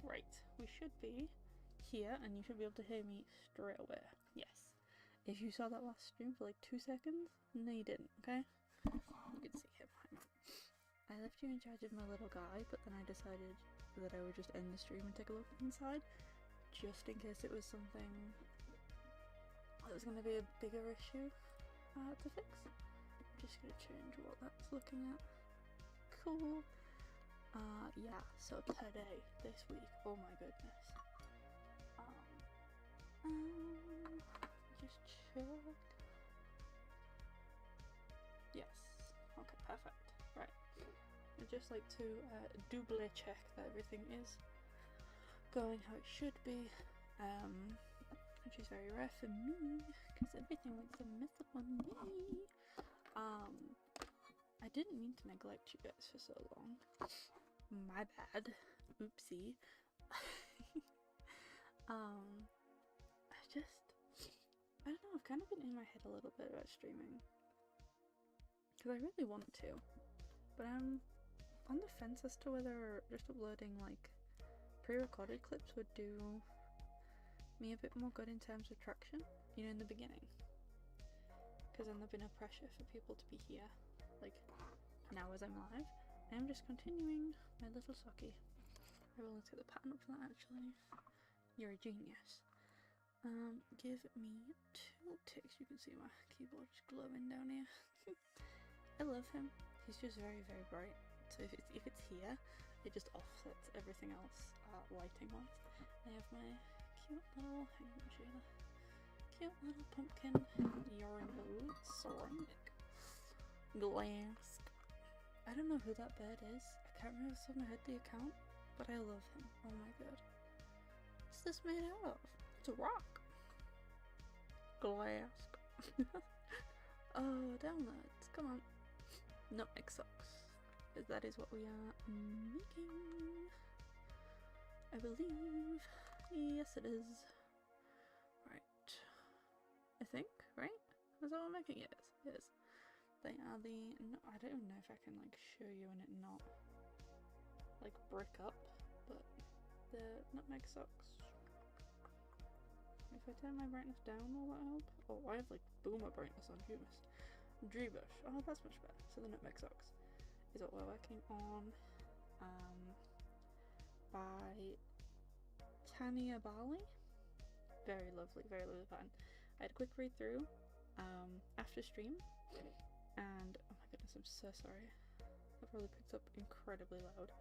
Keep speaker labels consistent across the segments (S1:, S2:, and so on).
S1: Right, we should be here and you should be able to hear me straight away. Yes. If you saw that last stream for like 2 seconds, no you didn't, okay? You can see him. Hang on. I left you in charge of my little guy, but then I decided that I would just end the stream and take a look inside, just in case it was something that was going to be a bigger issue to fix. I'm just going to change what that's looking at. Cool. Yeah, so today, this week, oh my goodness. Just check. Yes. Okay, perfect. Right. I'd just like to double check that everything is going how it should be, which is very rare for me, because everything likes to mess up on me. I didn't mean to neglect you guys for so long. My bad. Oopsie. I don't know, I've kind of been in my head a little bit about streaming. Because I really want to. But I'm on the fence as to whether just uploading like pre-recorded clips would do me a bit more good in terms of traction, you know, in the beginning. Because then there'll be no pressure for people to be here, like now as I'm live. I'm just continuing my little socky. I will look at the pattern up for that actually. You're a genius. Give me 2 ticks. You can see my keyboard just glowing down here. I love him. He's just very, very bright. So if it's here, it just offsets everything else lighting wise. I have my cute little, hang on, show you cute little pumpkin yarn bowl, ceramic glass. I don't know who that bird is. I can't remember off the top of my head the account, but I love him. Oh my god. What's this made out of? It's a rock. Glass. Oh, downloads. Come on. Nutmeg socks. That is what we are making. I believe. Yes, it is. Right. I think, right? Is that what I'm making? It is. It is. They are the. No, I don't even know if I can like show you and it not like brick up, but the nutmeg socks. If I turn my brightness down, will that help? Oh, I have like boomer brightness on Humus. Drebush. Oh, that's much better. So the nutmeg socks is what we're working on. By Tania Bali. Very lovely pattern. I had a quick read through after stream, and oh my goodness, I'm so sorry. That probably picked up incredibly loud.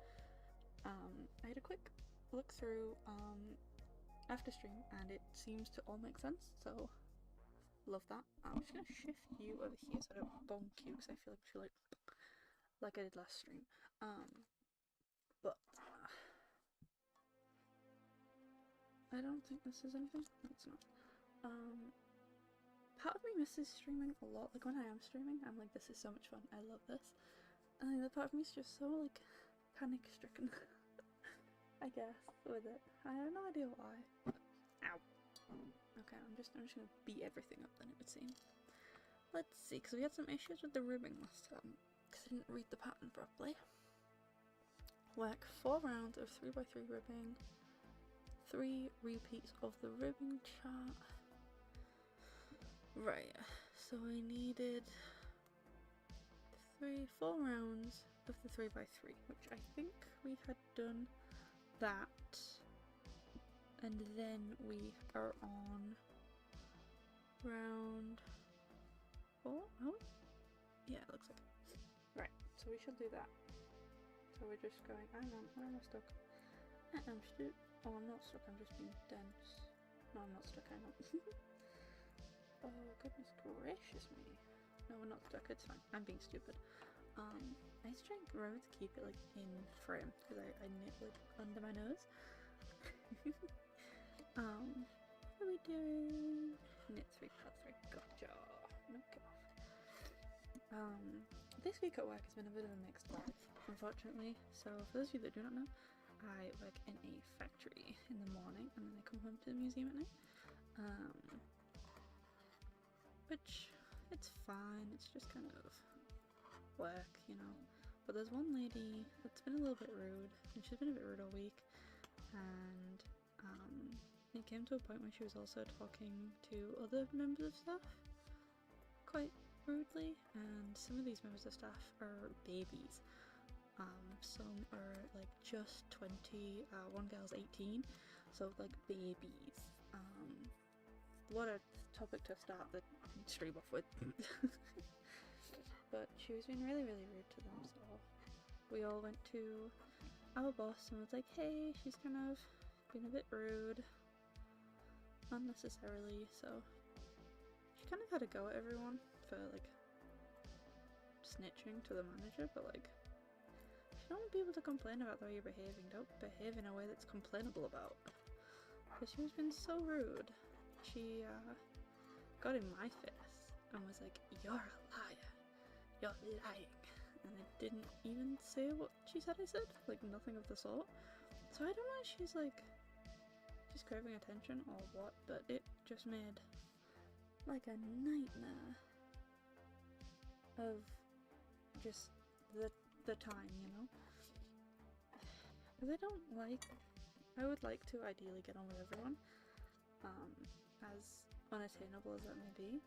S1: I had a quick look through after stream, and it seems to all make sense. So love that. I'm just gonna shift you over here so I don't bonk you, because I feel like I did last stream. But I don't think this is anything. No, it's not. Part of me misses streaming a lot. Like when I am streaming, I'm like, this is so much fun. I love this. And the other part of me is just so like panic stricken. I guess with it. I have no idea why. But, ow. Okay, I'm just gonna beat everything up then, it would seem. Let's see, because we had some issues with the ribbing last time, because I didn't read the pattern properly. Work 4 rounds of 3x3 ribbing, 3 repeats of the ribbing chart. Right, so I needed 4 rounds of the 3x3, which I think we had done that, and then we are on round 4, are we? Yeah, it looks like it. Right, so we should do that. So we're just going, hang on, where am I stuck? I'm stuck. Oh, I'm not stuck, I'm just being dense. No, I'm not stuck, hang on. Oh, goodness gracious me. No, we're not stuck, it's fine. I'm being stupid. I just try and remember to keep it like in frame, because I knit like under my nose. What are we doing? Knit 3 part 3. Gotcha. Knock it off. This week at work has been a bit of a mixed bag, unfortunately. So for those of you that do not know, I work in a factory in the morning and then I come home to the museum at night. Which, it's fine, it's just kind of work, you know. But there's one lady that's been a little bit rude, and she's been a bit rude all week. and it came to a point where she was also talking to other members of staff quite rudely, and some of these members of staff are babies. Some are like just 20, one girl's 18, so like babies. What a topic to start the stream off with. But she was being really rude to them, so we all went to our boss and was like, hey, she's kind of been a bit rude unnecessarily, so she kind of had a go at everyone for like snitching to the manager, but like, you don't want people to complain about the way you're behaving. Don't behave in a way that's complainable about. Because she was being so rude. She got in my face and was like, you're a liar. You're lying. And I didn't even say what she said I said. Like, nothing of the sort. So I don't know if she's like, she's craving attention or what, but it just made like a nightmare of just the time, you know? Because I would like to ideally get on with everyone, as unattainable as that may be.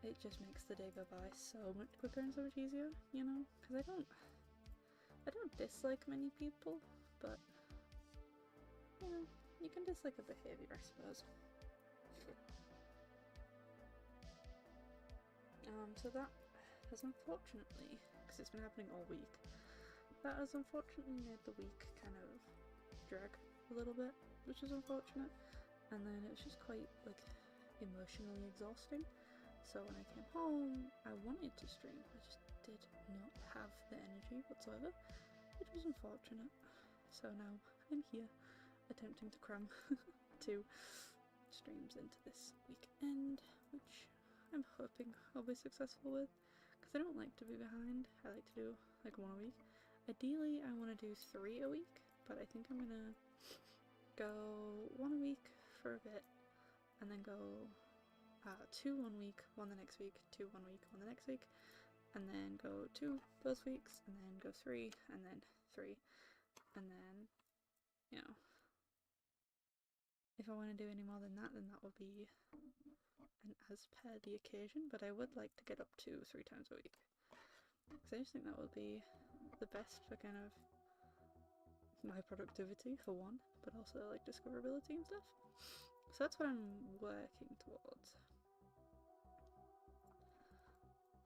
S1: It just makes the day go by so much quicker and so much easier, you know? Because I don't dislike many people, but, you know, you can dislike a behaviour, I suppose. So that has unfortunately, because it's been happening all week, that has unfortunately made the week kind of drag a little bit, which is unfortunate. And then it was just quite like emotionally exhausting. So when I came home, I wanted to stream, I just did not have the energy whatsoever, which was unfortunate. So now I'm here attempting to cram 2 streams into this weekend, which I'm hoping I'll be successful with, because I don't like to be behind. I like to do like 1 a week. Ideally I want to do 3 a week, but I think I'm gonna go 1 a week for a bit, and then go 2 1 week, 1 the next week, 2 1 week, 1 the next week, and then go 2 those weeks, and then go 3, and then 3, and then, you know, if I want to do any more than that, then that would be an as per the occasion, but I would like to get up to 3 times a week, because I just think that would be the best for kind of my productivity for one, but also like discoverability and stuff. So that's what I'm working towards.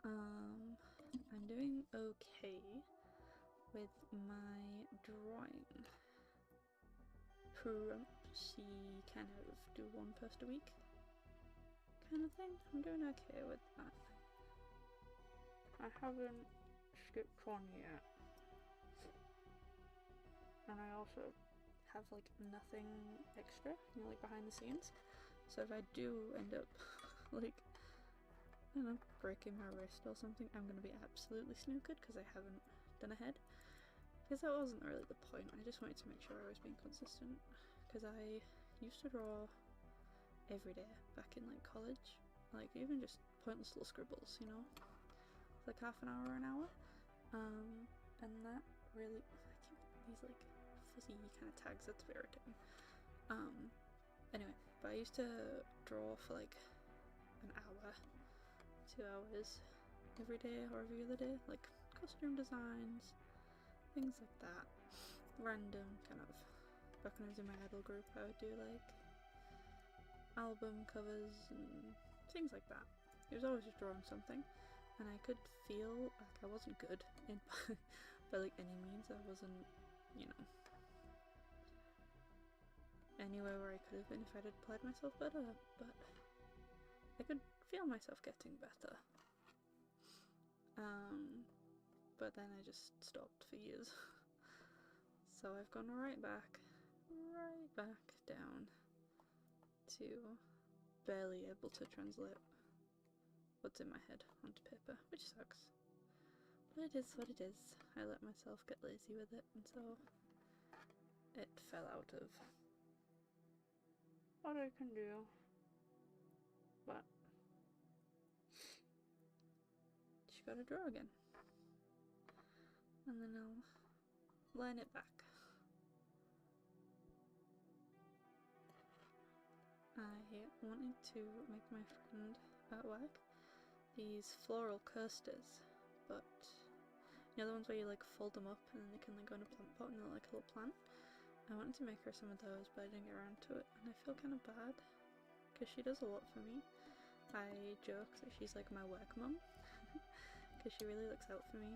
S1: I'm doing okay with my drawing. She kind of do 1 post a week kind of thing. I'm doing okay with that. I haven't skipped one yet. And I also have like nothing extra, you know, like behind the scenes. So if I do end up like, I don't know, breaking my wrist or something, I'm gonna be absolutely snookered because I haven't done a head. Because that wasn't really the point. I just wanted to make sure I was being consistent. Because I used to draw every day back in like college, like even just pointless little scribbles, you know, for like half an hour or an hour. And that really, I keep these like fuzzy kind of tags, that's very irritating. Anyway, but I used to draw for like an hour, 2 hours every day or every other day, like costume designs, things like that. Random kind of, back when I was in my idol group, I would do like album covers and things like that. It was always just drawing something, and I could feel like I wasn't good in by like any means. I wasn't, you know, anywhere where I could have been if I'd applied myself better, but I could feel myself getting better. But then I just stopped for years. So I've gone right back down to barely able to translate what's in my head onto paper, which sucks. But it is what it is. I let myself get lazy with it, and so it fell out of what I can do. But just gotta draw again. And then I'll line it back. I wanted to make my friend at work these floral coasters, but you know the ones where you like fold them up and then they can like go in a plant pot and they're like a little plant? I wanted to make her some of those, but I didn't get around to it, and I feel kind of bad because she does a lot for me. I joke that she's like my work mum because she really looks out for me.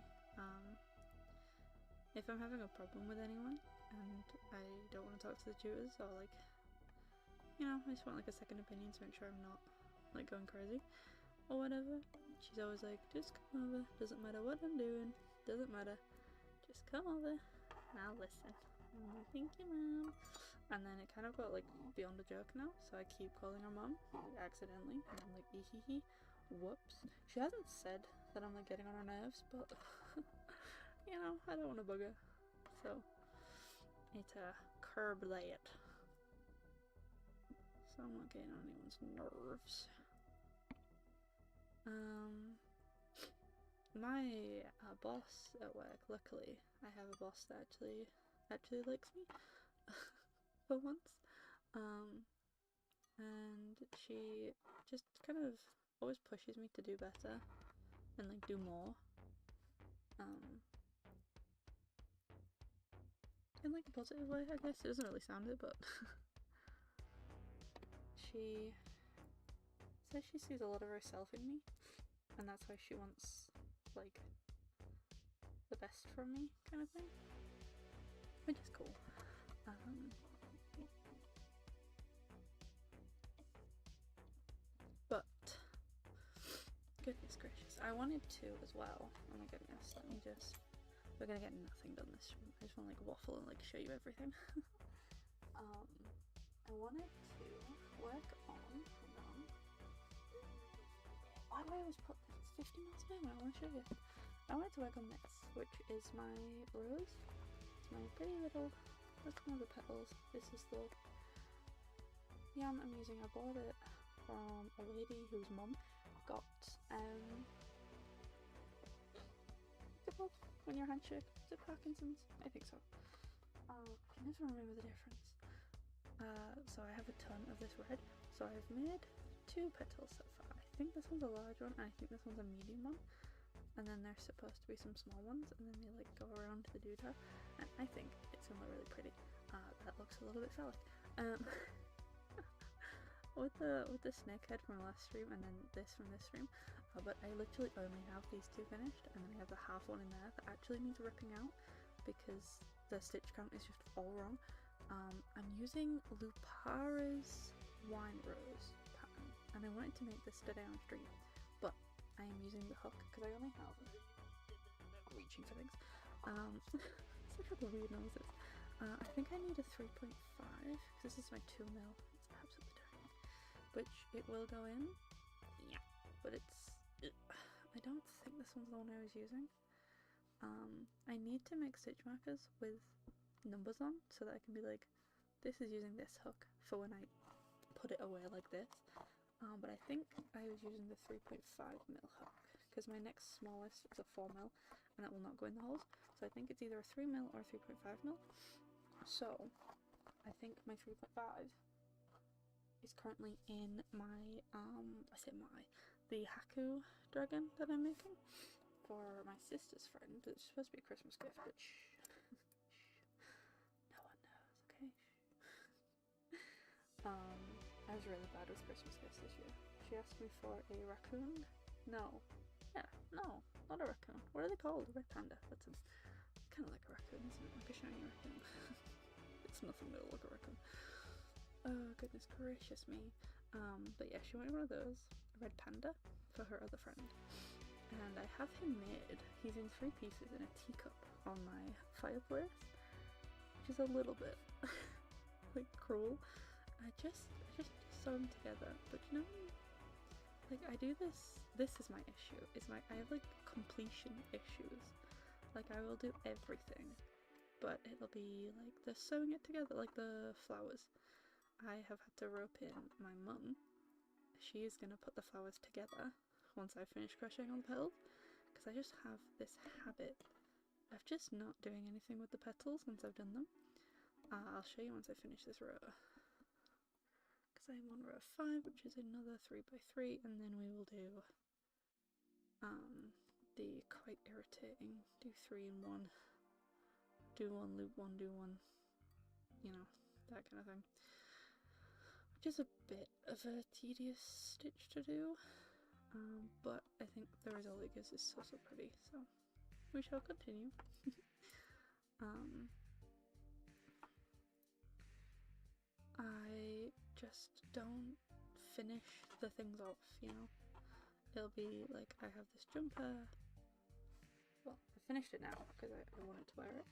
S1: If I'm having a problem with anyone and I don't want to talk to the tutors, or like, you know, I just want like a second opinion to make sure I'm not like going crazy or whatever, she's always like, just come over, doesn't matter what I'm doing, doesn't matter, just come over and I'll listen. I'm like, thank you, mom. And then it kind of got like beyond a joke now, so I keep calling her mom accidentally, and I'm like, ee whoops. She hasn't said that I'm like getting on her nerves, but you know, I don't want to bug her, so it's a curb that, so I'm not getting on anyone's nerves. My boss at work, luckily, I have a boss that actually likes me for once, and she just kind of always pushes me to do better and like do more, in like a positive way, I guess. It doesn't really sound it, but she says she sees a lot of herself in me, and that's why she wants like the best from me, kind of thing, which is cool. But goodness gracious, I wanted to as well. Oh my goodness, let me just, we're gonna get nothing done this stream. I just want to like waffle and like show you everything. I wanted to work on, hang on, why do I always put this? It's 50 miles an hour, I want to show you. I wanted to work on this, which is my rose. It's my pretty little, that's one of the petals. This is the yarn I'm using. I bought it from a lady whose mum got, what's it called when your hand shake? Is it Parkinson's? I think so. I can never remember the difference. So I have a ton of this red, so I've made 2 petals so far. I think this one's a large one, and I think this one's a medium one, and then there's supposed to be some small ones, and then they like go around the doodah, and I think it's gonna look really pretty. That looks a little bit phallic. With the snake head from last stream, and then this from this stream, but I literally only have these 2 finished, and then I have the half one in there that actually needs ripping out because the stitch count is just all wrong. I'm using Lupara's Wine Rose pattern, and I wanted to make this today on stream, but I am using the hook because I only have, reaching for things, such a weird noises. I think I need a 3.5 because this is my 2 mil. It's absolutely tiny, which it will go in, yeah, but it's, I don't think this one's the one I was using. I need to make stitch markers with numbers on so that I can be like, this is using this hook for when I put it away like this, but I think I was using the 3.5 mil hook because my next smallest is a 4 mil and that will not go in the holes, so I think it's either a 3 mil or a 3.5 mil. So I think my 3.5 is currently in my the Haku dragon that I'm making for my sister's friend. It's supposed to be a Christmas gift, but no one knows, okay? I was really bad with Christmas gifts this year. She asked me for a raccoon. No. Yeah, no, not a raccoon. What are they called? A red panda. That's kind of like a raccoon, isn't it? Like a shiny raccoon. It's nothing that will look like a raccoon. Oh, goodness gracious me. But yeah, she wanted one of those, a red panda, for her other friend. And I have him made. He's in 3 pieces in a teacup on my fireplace, which is a little bit like cruel. I just sew them together, but you know, like I do this is my issue. I have like completion issues. Like I will do everything, but it'll be like the sewing it together, like the flowers. I have had to rope in my mum. She is gonna put the flowers together once I finish crocheting on the petals, because I just have this habit of just not doing anything with the petals once I've done them. I'll show you once I finish this row, because because I'm on row 5, which is another 3x3, and then we will do the quite irritating do 3 in 1, do 1, loop 1, do 1, you know, that kind of thing, which is a bit of a tedious stitch to do, but I think the result it gives is so pretty, so we shall continue. I just don't finish the things off, you know. It'll be like I have this jumper, well, I finished it now because I wanted to wear it,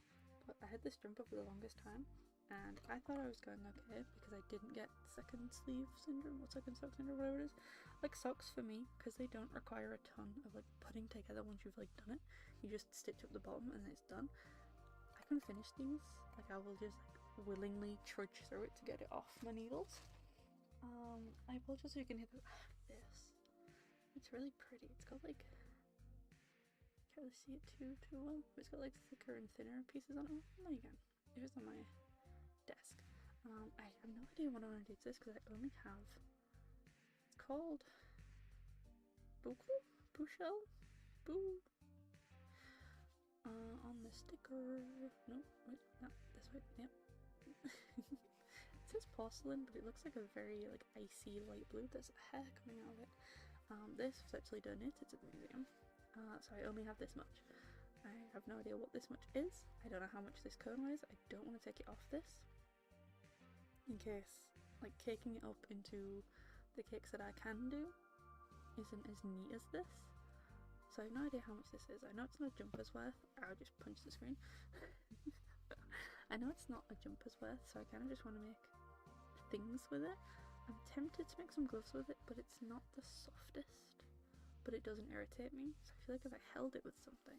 S1: but I had this jumper for the longest time and I thought I was going okay because I didn't get second sleeve syndrome or second sock syndrome, whatever it is. Like socks for me, because they don't require a ton of like putting together once you've like done it, you just stitch up the bottom and it's done. I can finish these, like I will just like willingly trudge through it to get it off my needles. I apologize if you can hear this. It's really pretty. It's got like, can't really see it too well. It's got like thicker and thinner pieces on it. Oh, no, you can. It was on my desk. I have no idea what I want to do to this because I only have. It's called Buku? Bushel? Boo. On the sticker. No, wait, no, this way. Yep. It says porcelain, but it looks like a very like icy light blue. There's a hair coming out of it. This was actually donated to the museum, so I only have this much. I have no idea what this much is. I don't know how much this cone weighs. I don't want to take it off this, in case like caking it up into the cakes that I can do isn't as neat as this. So I have no idea how much this is. I know it's not a jumper's worth. I'll just punch the screen. I know it's not a jumper's worth, so I kind of just want to make things with it. I'm tempted to make some gloves with it, but it's not the softest. But it doesn't irritate me, so I feel like if I held it with something.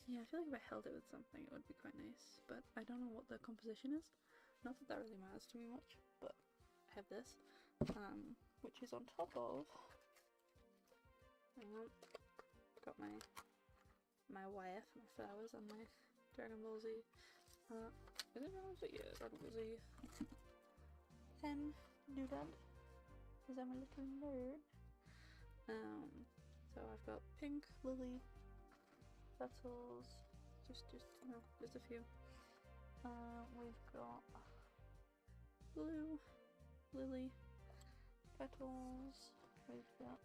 S1: Yeah, I feel like if I held it with something, it would be quite nice. But I don't know what the composition is. Not that that really matters to me much, but I have this, which is on top of. Hang on. Got my wire for my flowers and my Dragon Ball Z. Is it Dragon Ball Z? Yeah, Dragon Ball Z. Pen doodad, because I'm a little nerd. So I've got pink, lily, petals, just you know, just a few. We've got blue, lily, petals. We've got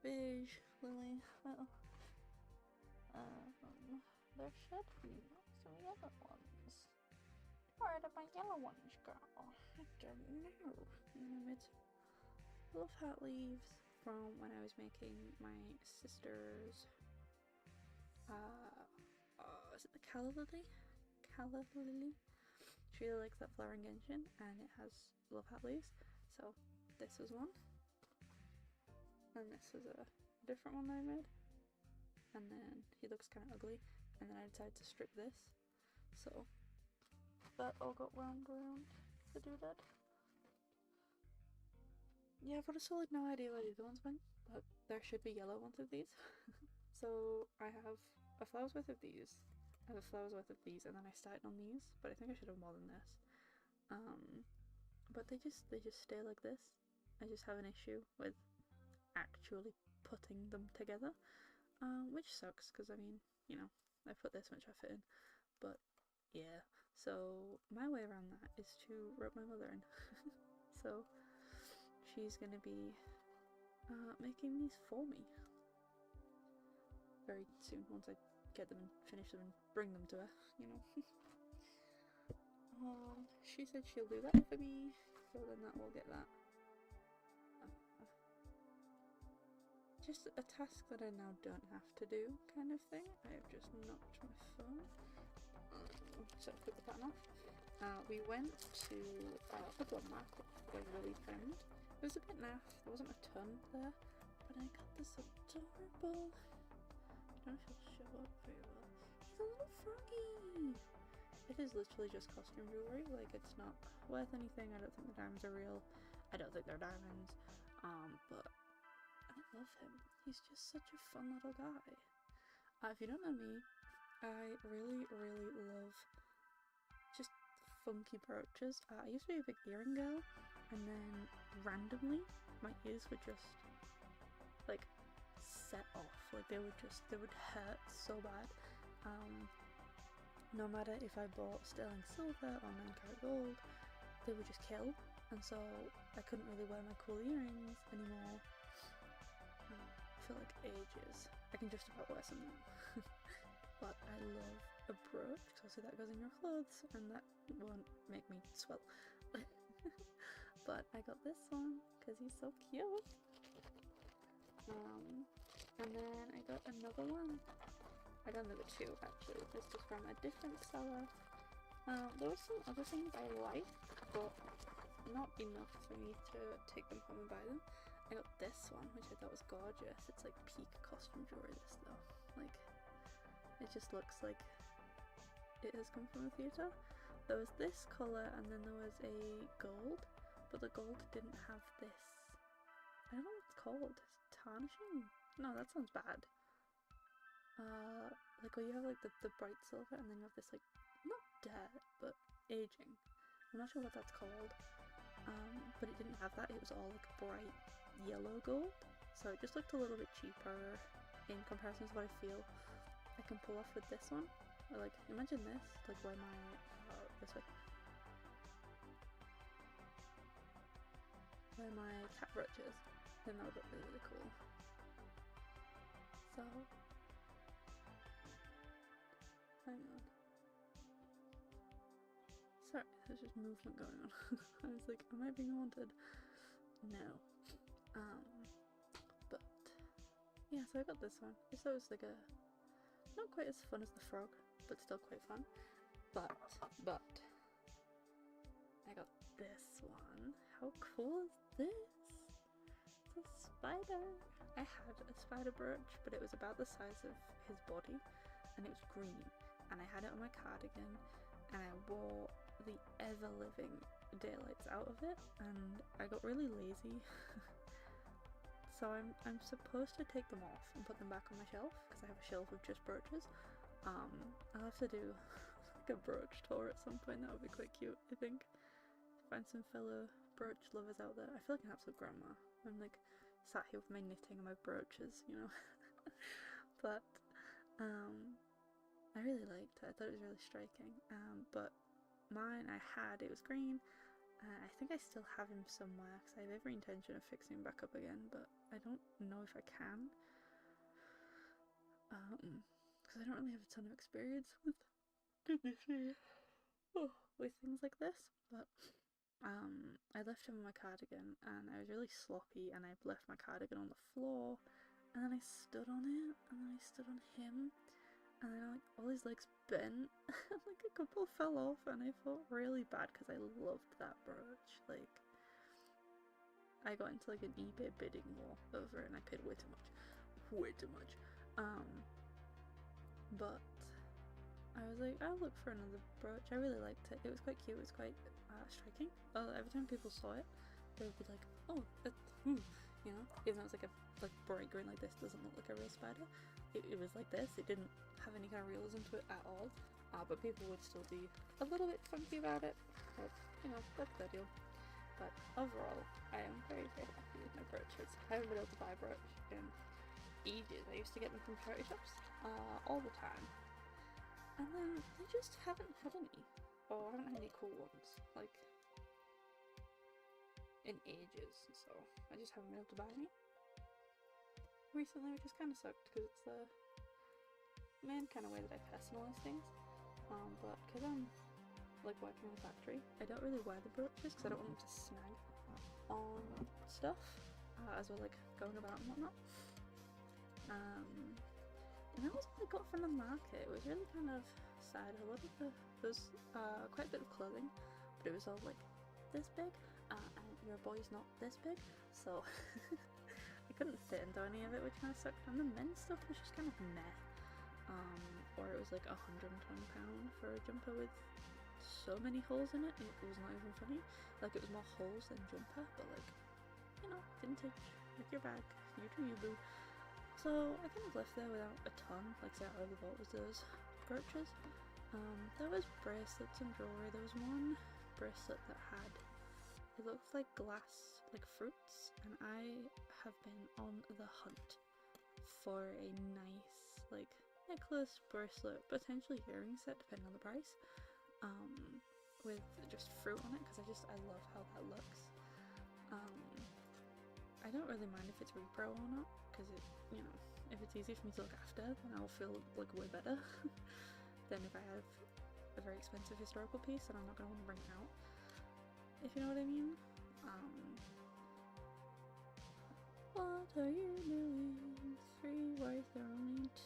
S1: beige, lily. Well, there should be some yellow ones. Where are my yellow ones go? I don't know. It's love hat leaves from when I was making my sister's is it the calla lily? Calla lily? She really likes that flower in Genshin and it has love hat leaves. So this is one. And this is a different one that I made. And then he looks kind of ugly. And then I decided to strip this. So that all got wound around the doodad. Yeah, I've got a solid no idea where the other ones went, but there should be yellow ones of these. So I have a flower's worth of these, I have a flower's worth of these, and then I started on these, but I think I should have more than this. But they just stay like this. I just have an issue with actually putting them together, which sucks because I mean, you know, I put this much effort in, but yeah. So my way around that is to rope my mother in. So she's gonna be making these for me very soon once I get them and finish them and bring them to her, you know. She said she'll do that for me, so then that will get that. Just a task that I now don't have to do, kind of thing. I have just knocked my phone. So I put the button off. We went to a blood mark with Willy friend. It was a bit naff, there wasn't a ton there, but I got this adorable. I don't know if it'll show up very well. He's a little froggy! It is literally just costume jewelry, like it's not worth anything. I don't think the diamonds are real. I don't think they're diamonds. But I love him. He's just such a fun little guy. If you don't know me, I really love just funky brooches. I used to be a big earring girl, and then randomly my ears would just like set off. Like they would hurt so bad. No matter if I bought sterling silver or 9 karat gold, they would just kill, and so I couldn't really wear my cool earrings anymore for like ages. I can just about wear some now. But I love a brooch, because obviously that goes in your clothes and that won't make me swell. But I got this one because he's so cute. And then I got another one. I got another two actually. This is from a different seller. There were some other things I liked, but not enough for me to take them home and buy them. I got this one, which I thought was gorgeous. It's like peak costume jewelry, this though. Like, it just looks like it has come from a theatre. There was this colour, and then there was a gold, but the gold didn't have this. I don't know what it's called. Tarnishing? No, that sounds bad. Like where you have like the bright silver, and then you have this like, not dirt, but aging. I'm not sure what that's called. But it didn't have that. It was all like bright yellow gold, so it just looked a little bit cheaper in comparison to what I feel I can pull off with this one. Or like, imagine this, like where my this way, where my cat brooch is. Then that would look really, really cool. So, hang on. Sorry, there's just movement going on. I was like, am I being haunted? No. But yeah, so I got this one. I just thought it was like a, not quite as fun as the frog, but still quite fun. But I got this one. How cool is this? It's a spider. I had a spider brooch, but it was about the size of his body, and it was green, and I had it on my cardigan, and I wore the ever-living daylights out of it, and I got really lazy. So I'm supposed to take them off and put them back on my shelf, because I have a shelf of just brooches. I'll have to do like a brooch tour at some point. That would be quite cute, I think. Find some fellow brooch lovers out there. I feel like an absolute grandma. I'm like sat here with my knitting and my brooches, you know. But I really liked it. I thought it was really striking. But mine it was green. I think I still have him somewhere, because I have every intention of fixing him back up again, but I don't know if I can. Because I don't really have a ton of experience with with things like this. But I left him on my cardigan, and I was really sloppy, and I left my cardigan on the floor, and then I stood on it, and then I stood on him, and then like all his legs bent, and like a couple fell off, and I felt really bad because I loved that brooch. Like, I got into like an eBay bidding war over it, and I paid way too much. But I was like, I'll look for another brooch. I really liked it. It was quite cute. It was quite striking. Every time people saw it, they would be like, oh, you know, even though it's like a bright green like this, doesn't look like a real spider. It was like this. It didn't have any kind of realism to it at all. But people would still be a little bit funky about it. But, you know, that's their deal. But overall, I am very, very happy with my brooches. I haven't been able to buy a brooch in ages. I used to get them from charity shops all the time. And then they just haven't had any. Or haven't had any cool ones. Like, in ages. So, I just haven't been able to buy any recently, which has kind of sucked, because it's the main kind of way that I personalize things. But because I'm like working in a factory, I don't really wear the brooches because I don't want them to snag on stuff, as well, like going about and whatnot. And that was what I got from the market. It was really kind of sad. A lot of there was quite a bit of clothing, but it was all like this big, and your boy's not this big, so I couldn't fit into any of it, which kind of sucked. And the men's stuff was just kind of meh. Or it was like £120 for a jumper with so many holes in it. It was not even funny. Like, it was more holes than jumper, but like, you know, vintage, like your bag, you do you boo. So I kind of left there without a ton. Like I said, all I bought was those brooches. There was bracelets and jewelry. There was one bracelet that had, it looked like glass, like fruits, and I have been on the hunt for a nice, like, necklace, bracelet, potentially earring set, depending on the price, with just fruit on it, because I love how that looks. I don't really mind if it's repro or not, because it, you know, if it's easy for me to look after, then I'll feel like way better than if I have a very expensive historical piece and I'm not going to want to bring it out, if you know what I mean. What are you doing? 3, why is there only 2?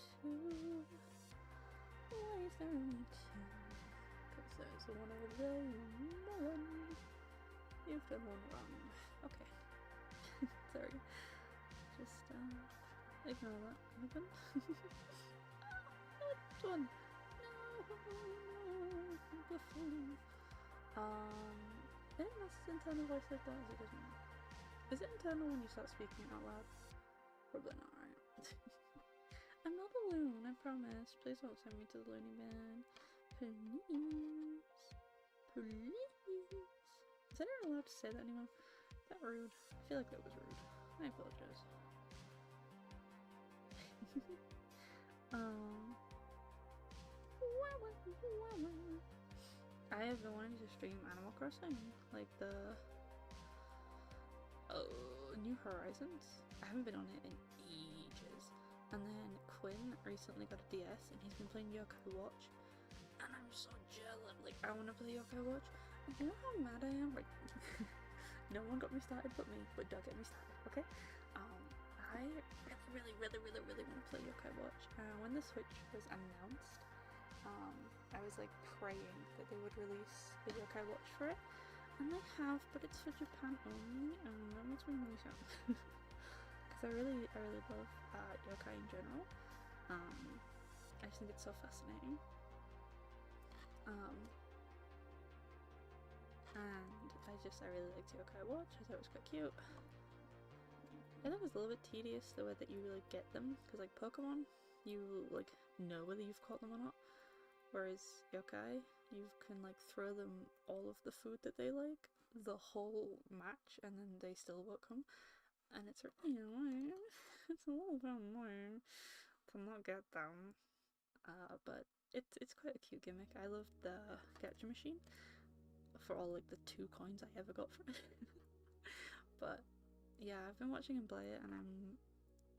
S1: Why is there only 2? Because there's one over there, you've done one wrong. Okay. Sorry. Just, ignore that. Open. This one. No, buffoon. Unless it's internal voice like that, it doesn't. Is it internal when you start speaking out loud? Probably not, right? I'm not a loon, I promise. Please don't send me to the loony bin. Please. Please. Is anyone allowed to say that anymore? Is that rude? I feel like that was rude. I apologize. I have been wanting to stream Animal Crossing, like the New Horizons. I haven't been on it in ages. And then Quinn recently got a DS and he's been playing Yokai Watch, and I'm so jealous. Like, I want to play Yokai Watch. And you know how mad I am? Like, no one got me started but me, but don't get me started, okay? I really want to play Yokai Watch. When the Switch was announced, I was like praying that they would release a Yokai Watch for it, and they have, but it's for Japan only, and that makes me really sad. Because I really love yokai in general. I just think it's so fascinating. And I really liked Yokai Watch. I thought it was quite cute. I thought it was a little bit tedious the way that you really get them, because like Pokemon, you like know whether you've caught them or not. Whereas yokai, you can like throw them all of the food that they like the whole match and then they still won't come. And it's really annoying. It's a little bit annoying to not get them. But it's quite a cute gimmick. I love the gacha machine for all like the 2 coins I ever got from it. But yeah, I've been watching him play it and I'm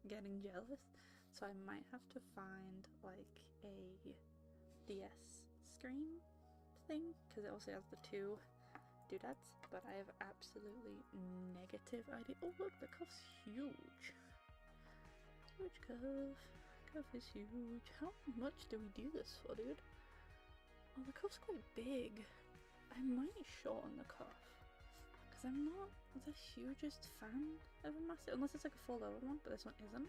S1: getting jealous. So I might have to find like a DS screen thing, because it also has the 2 doodads, but I have absolutely negative idea. Oh look, the cuff's huge. Huge cuff. Cuff is huge. How much do we do this for, dude? Oh, the cuff's quite big. I might shorten the cuff, because I'm not the hugest fan of a massive, unless it's like a full lower one, but this one isn't.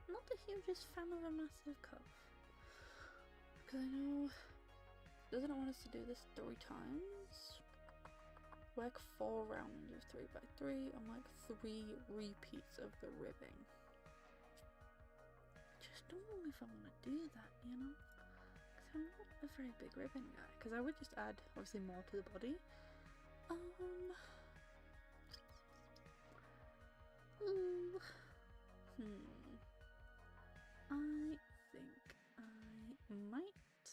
S1: I'm not the hugest fan of a massive cuff. Because I know, doesn't it want us to do this 3 times? Work 4 rounds of 3x3 and like 3 repeats of the ribbing. Just don't know if I want to do that, you know? Because I'm not a very big ribbon guy. Because I would just add, obviously, more to the body. I think I might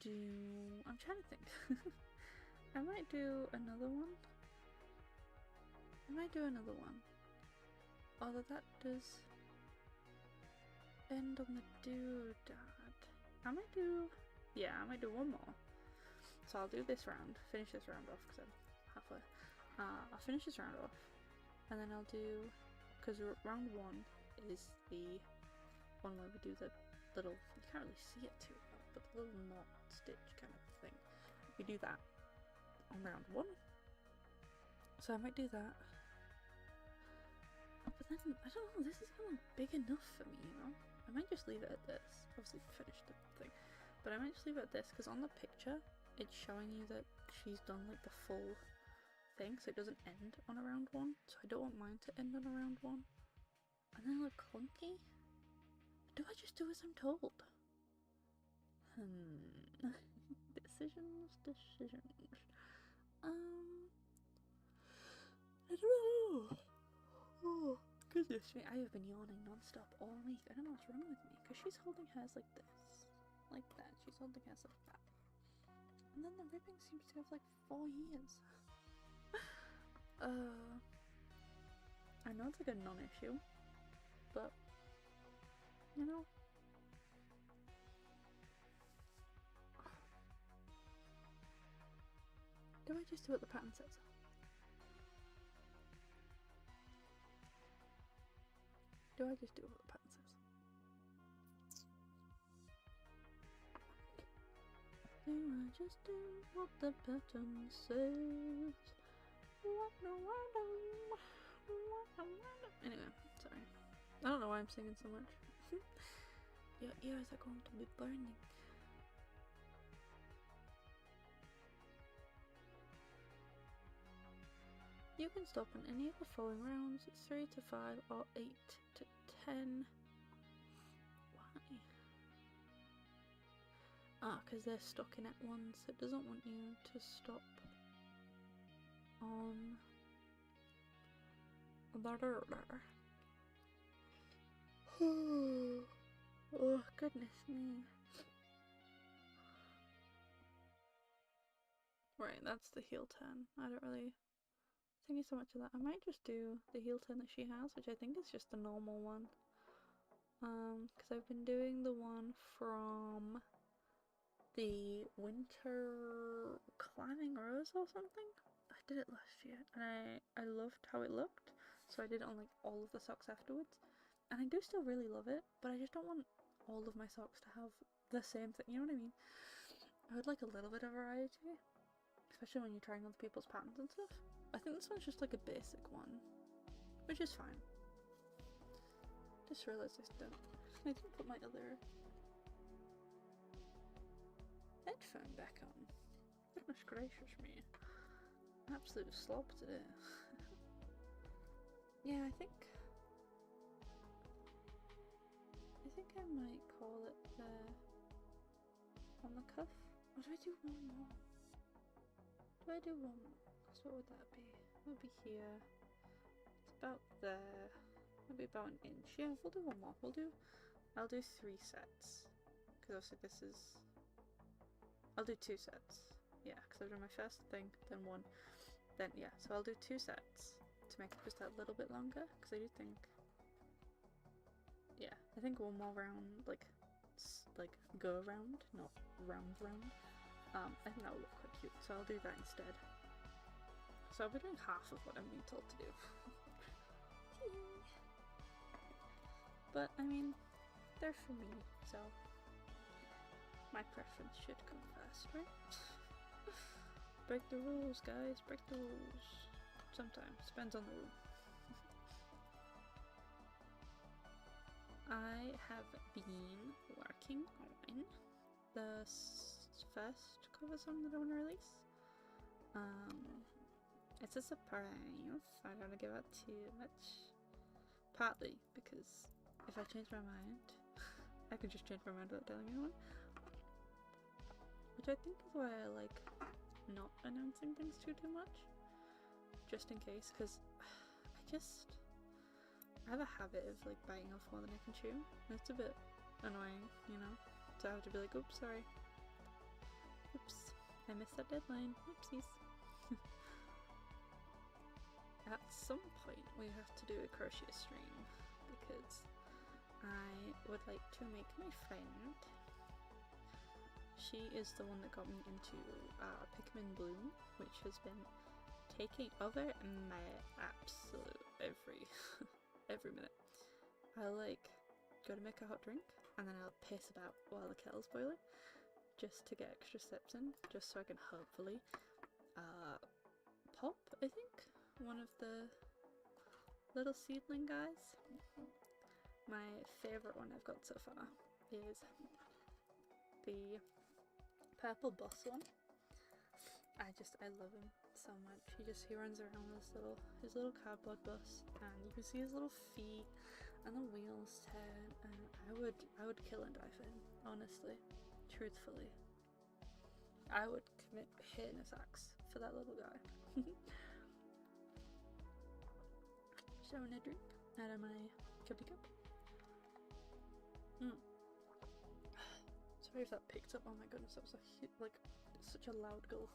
S1: do, I'm trying to think. I might do another one. Although that does end on the doodad. I might do one more. So I'll do this round, finish this round off because I'm halfway. I'll finish this round off, and then I'll do, because round 1 is the one where we do the little, you can't really see it too well, but the little knot stitch kind of thing. We do that on round 1. So I might do that. But then, I don't know, this is kind of big enough for me, you know? I might just leave it at this. Obviously finish the thing. But I might just leave it at this, because on the picture, it's showing you that she's done like the full thing, so it doesn't end on a round 1. So I don't want mine to end on a round 1. And then look clunky. Do I just do as I'm told? Decisions. I don't know. Oh, goodness me. I have been yawning non-stop all week. I don't know what's wrong with me. Because she's holding hers like this. Like that. She's holding hers like that. And then the ribbing seems to have like 4 years. I know it's like a non-issue. But, you know. Do I just do what the pattern says? Do I just do what the pattern says? Do I just do what the pattern says? Anyway, sorry. I don't know why I'm singing so much. Your ears are going to be burning. You can stop in any of the following rounds: 3 to 5 or 8 to 10. Why? Ah, because they're stuck in at once. It doesn't want you to stop on the order. Oh, goodness me. Right, that's the heel turn. I don't really thinking so much of that. I might just do the heel turn that she has, which I think is just the normal one. Because I've been doing the one from the winter climbing rose or something. I did it last year and I loved how it looked, so I did it on like all of the socks afterwards. And I do still really love it, but I just don't want all of my socks to have the same thing, you know what I mean? I would like a little bit of variety, especially when you're trying other people's patterns and stuff. I think this one's just like a basic one, which is fine. Just realised I didn't put my other headphone back on. Goodness gracious me. Absolute slop today. Yeah, I think I might call it on the cuff. Or do I do one more? Do I do one more? So what would that be? It would be here. It's about there. Maybe about an inch. Yeah, we'll do one more. I'll do 3 sets. Because obviously this is... I'll do 2 sets. Yeah, because I've done my first thing, then one. Then, yeah, so I'll do 2 sets to make it just that little bit longer. Because I do think... Yeah, I think one more round, like go around, not round. I think that would look quite cute. So I'll do that instead. So I'll be doing half of what I'm being told to do. But, I mean, they're for me, so my preference should come first, right? Break the rules, guys, break the rules. Sometimes, depends on the rule. I have been working on the first cover song that I want to release. It's a surprise. I don't want to give out too much. Partly because if I change my mind, I could just change my mind without telling anyone. Which I think is why I like not announcing things too much. Just in case, because I have a habit of like biting off more than I can chew. And it's a bit annoying, you know? So I have to be like, oops, sorry. Oops, I missed that deadline. Oopsies. At some point we have to do a crochet stream because I would like to make my friend. She is the one that got me into Pikmin Bloom, which has been taking over my absolute every minute. I'll like go to make a hot drink and then I'll piss about while the kettle's boiling just to get extra steps in, just so I can hopefully pop, I think, one of the little seedling guys. My favourite one I've got so far is the purple bus one. I love him so much. He runs around with his little cardboard bus, and you can see his little feet and the wheels turn, and I would kill and die for him, honestly. truthfully, I would commit hitting his axe for that little guy. Showing a drink out of my cuppy cup. Sorry if that picked up. Oh my goodness, that was such a loud gulp.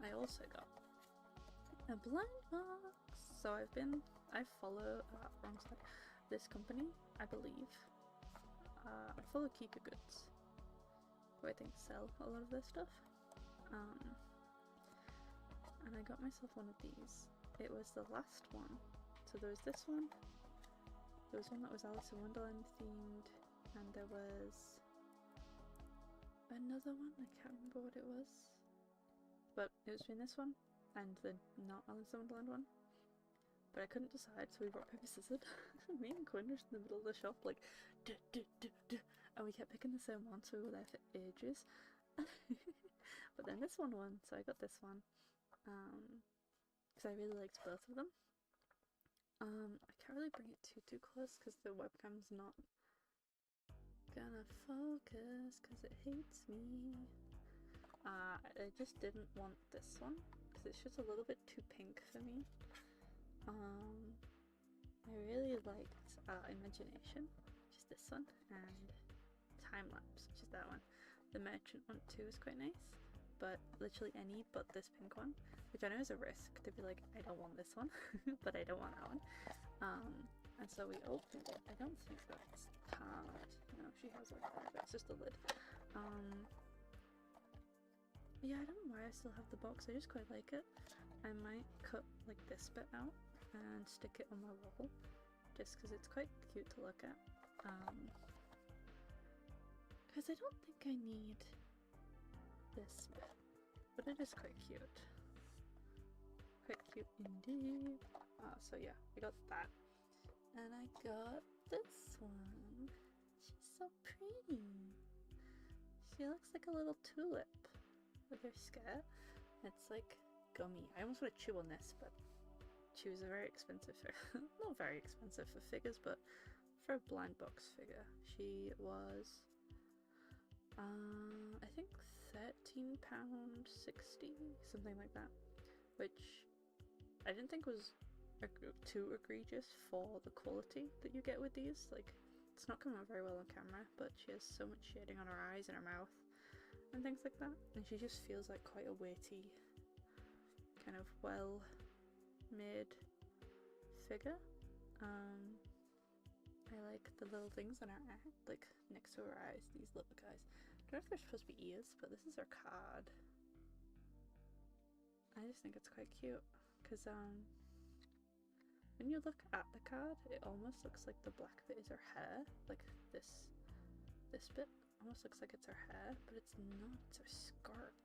S1: I also got a blind box. So I follow wrong side, this company, I believe. I follow Kika Goods, who I think sell a lot of their stuff. And I got myself one of these. It was the last one. So there was this one. There was one that was Alice in Wonderland themed, and there was another one. I can't remember what it was, but it was between this one and the not Alice in Wonderland one. But I couldn't decide, so we brought paper scissors. Me and Quinn were in the middle of the shop, like, duh, duh, duh, duh. And we kept picking the same one, so we were there for ages. But then this one won, so I got this one, because I really liked both of them. I can't really bring it too close because the webcam's not gonna focus because it hates me. I just didn't want this one because it's just a little bit too pink for me. I really liked Imagination, which is this one, and Time Lapse, which is that one. The Merchant one too is quite nice, but literally any but this pink one, which I know is a risk to be like, I don't want this one, but I don't want that one. And so we opened it. I don't think that's hard. No, she has like that, but it's just a lid. Yeah, I don't know why I still have the box. I just quite like it. I might cut like this bit out and stick it on my wall, just because it's quite cute to look at. Because I don't think I need this bit, but it is quite cute. Quite cute indeed. So yeah, I got that. And I got this one. She's so pretty. She looks like a little tulip with her skirt. It's like gummy. I almost want to chew on this, but chews are very expensive for not very expensive for figures, but for a blind box figure. She was I think £13.60, something like that, which I didn't think was too egregious for the quality that you get with these. Like, it's not coming out very well on camera, but she has so much shading on her eyes and her mouth and things like that, and she just feels like quite a weighty, kind of well made figure. I like the little things on her eye, like next to her eyes, these little guys. I don't know if they're supposed to be ears, but this is her card. I just think it's quite cute because when you look at the card, it almost looks like the black bit is her hair, like this bit almost looks like it's her hair, but it's not, it's her skirt.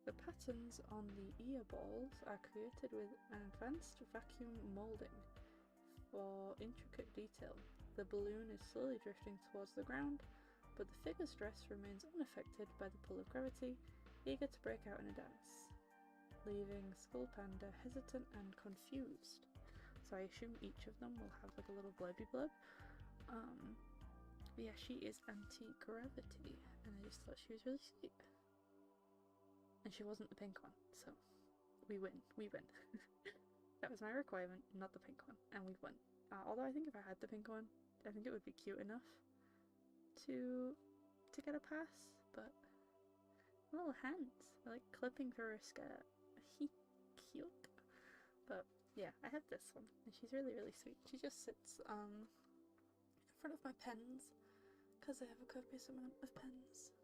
S1: The patterns on the ear balls are created with an advanced vacuum molding for intricate detail. The balloon is slowly drifting towards the ground, but the figure's dress remains unaffected by the pull of gravity, eager to break out in a dance, leaving Skull Panda hesitant and confused. So I assume each of them will have like a little blurby blurb. But yeah, she is anti-gravity, and I just thought she was really sweet. And she wasn't the pink one, so we win. That was my requirement, not the pink one, and we won. Although I think if I had the pink one, I think it would be cute enough to get a pass, but little hands, I like clipping through her skirt. Cute. But yeah, I have this one, and she's really, really sweet. She just sits in front of my pens, because I have a copious amount of pens.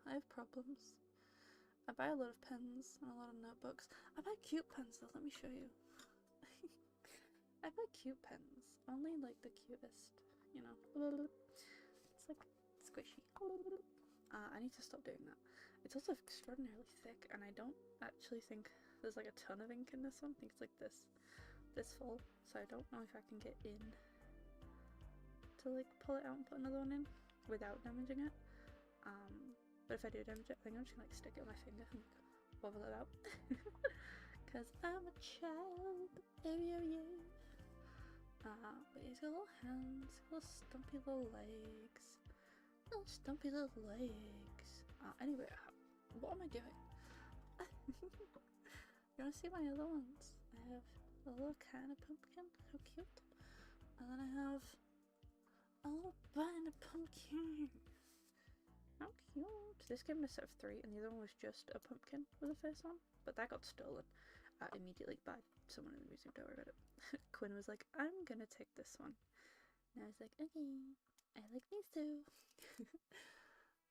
S1: I have problems. I buy a lot of pens and a lot of notebooks. I buy cute pens though, let me show you. I buy cute pens, only like the cutest, you know. It's like squishy. I need to stop doing that. It's also extraordinarily thick, and I don't actually think there's like a ton of ink in this one. I think it's like this full, so I don't know if I can get in to like pull it out and put another one in without damaging it. But if I do damage it, I think I'm just gonna like stick it on my finger and like wobble it out. Cause I'm a child, baby, oh yeah. But he's got little hands, little stumpy little legs. Little stumpy little legs. Anyway, what am I doing? You wanna see my other ones? I have a little can of pumpkin, how cute. And then I have a little bun of pumpkin. How cute. This gave me a set of 3 and the other one was just a pumpkin with a face on. But that got stolen immediately by someone in the museum, don't worry about it. Quinn was like, I'm gonna take this one. And I was like, okay, I like these too.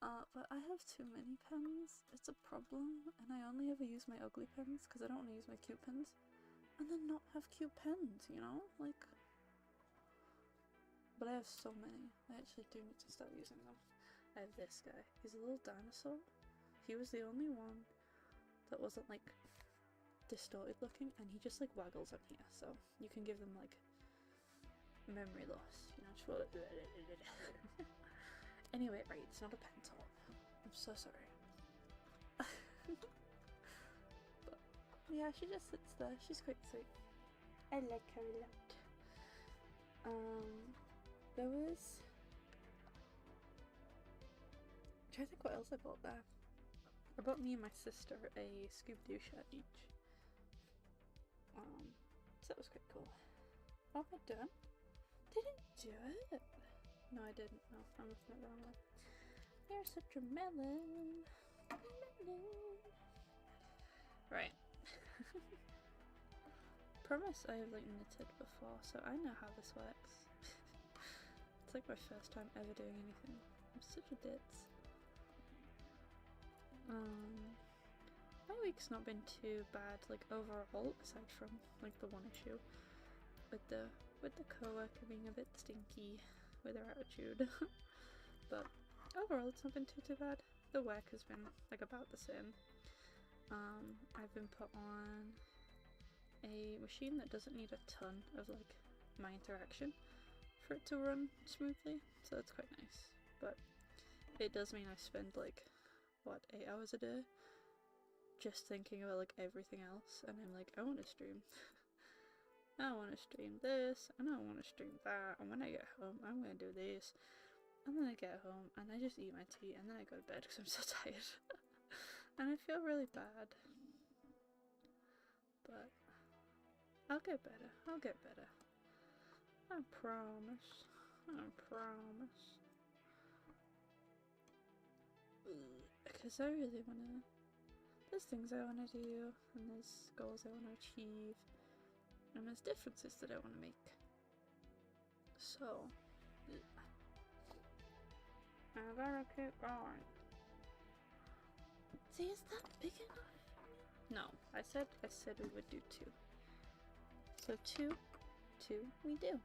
S1: But I have too many pens. It's a problem, and I only ever use my ugly pens because I don't want to use my cute pens and then not have cute pens, you know? Like, but I have so many. I actually do need to start using them. I have this guy. He's a little dinosaur. He was the only one that wasn't like distorted looking, and he just like waggles on here, so you can give them like memory loss, you know, just anyway, right, it's not a pen top. I'm so sorry. But yeah, she just sits there. She's quite sweet. I like her a lot. There was, I'm trying to think what else I bought there. I bought me and my sister a Scooby-Doo shirt each. So that was quite cool. What have I done? Didn't do it. No, I didn't. No, I'm looking at the wrong one. You're such a melon. Melon. Right. Promise I have like knitted before, so I know how this works. It's like my first time ever doing anything. I'm such a ditz. My week's not been too bad, like overall, aside from like the one issue with the co-worker being a bit stinky with her attitude. But overall it's not been too bad. The work has been like about the same. I've been put on a machine that doesn't need a ton of like my interaction for it to run smoothly, so that's quite nice. But it does mean I spend like, what, 8 hours a day just thinking about like everything else, and I'm like, I want to stream. I want to stream this, and I want to stream that, and when I get home I'm going to do this, and then I get home and I just eat my tea and then I go to bed because I'm so tired. And I feel really bad, but I'll get better. I'll get better. I promise. I promise. Because I really want to, there's things I want to do, and there's goals I want to achieve, and there's differences that I want to make. So I gotta keep going. See, is that big enough? No, I said we would do 2. So 2 we do.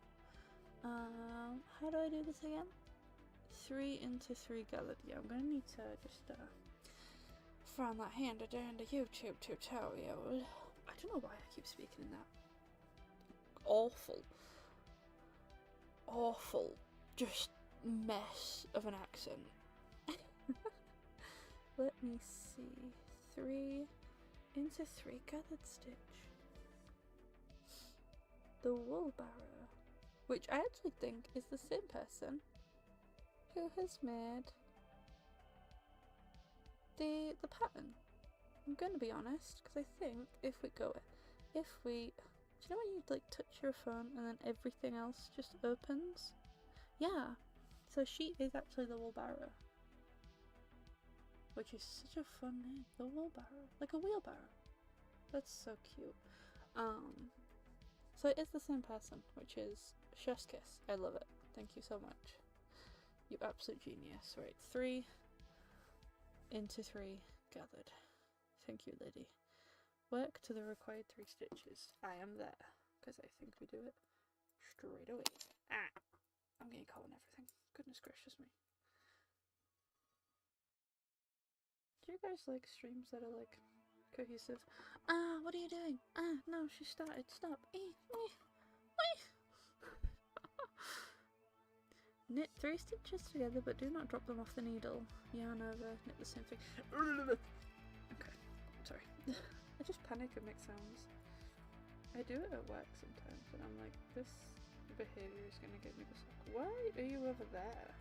S1: How do I do this again? 3 into 3 gathered. Yeah, I'm gonna need to just find that handy dandy YouTube tutorial. I don't know why I keep speaking in that awful just mess of an accent. Let me see. 3 into 3 gathered stitch. The wheelbarrow, which I actually think is the same person who has made the pattern. I'm going to be honest, because I think if we, do you know when you like touch your phone and then everything else just opens? Yeah, so she is actually the wheelbarrow, which is such a fun name. The wheelbarrow, like a wheelbarrow. That's so cute. So it is the same person, which is chef's kiss. I love it. Thank you so much. You absolute genius. Right, 3 into 3 gathered. Thank you, lady. Work to the required 3 stitches. I am there, because I think we do it straight away. I'm getting caught on everything. Goodness gracious me. Do you guys like streams that are like cohesive? What are you doing? No, she started. Stop. Knit 3 stitches together, but do not drop them off the needle. Yarn over, knit the same thing. Okay, sorry. I just panic and make sounds. I do it at work sometimes, and I'm like, this behaviour is gonna get me the sock. Why are you over there?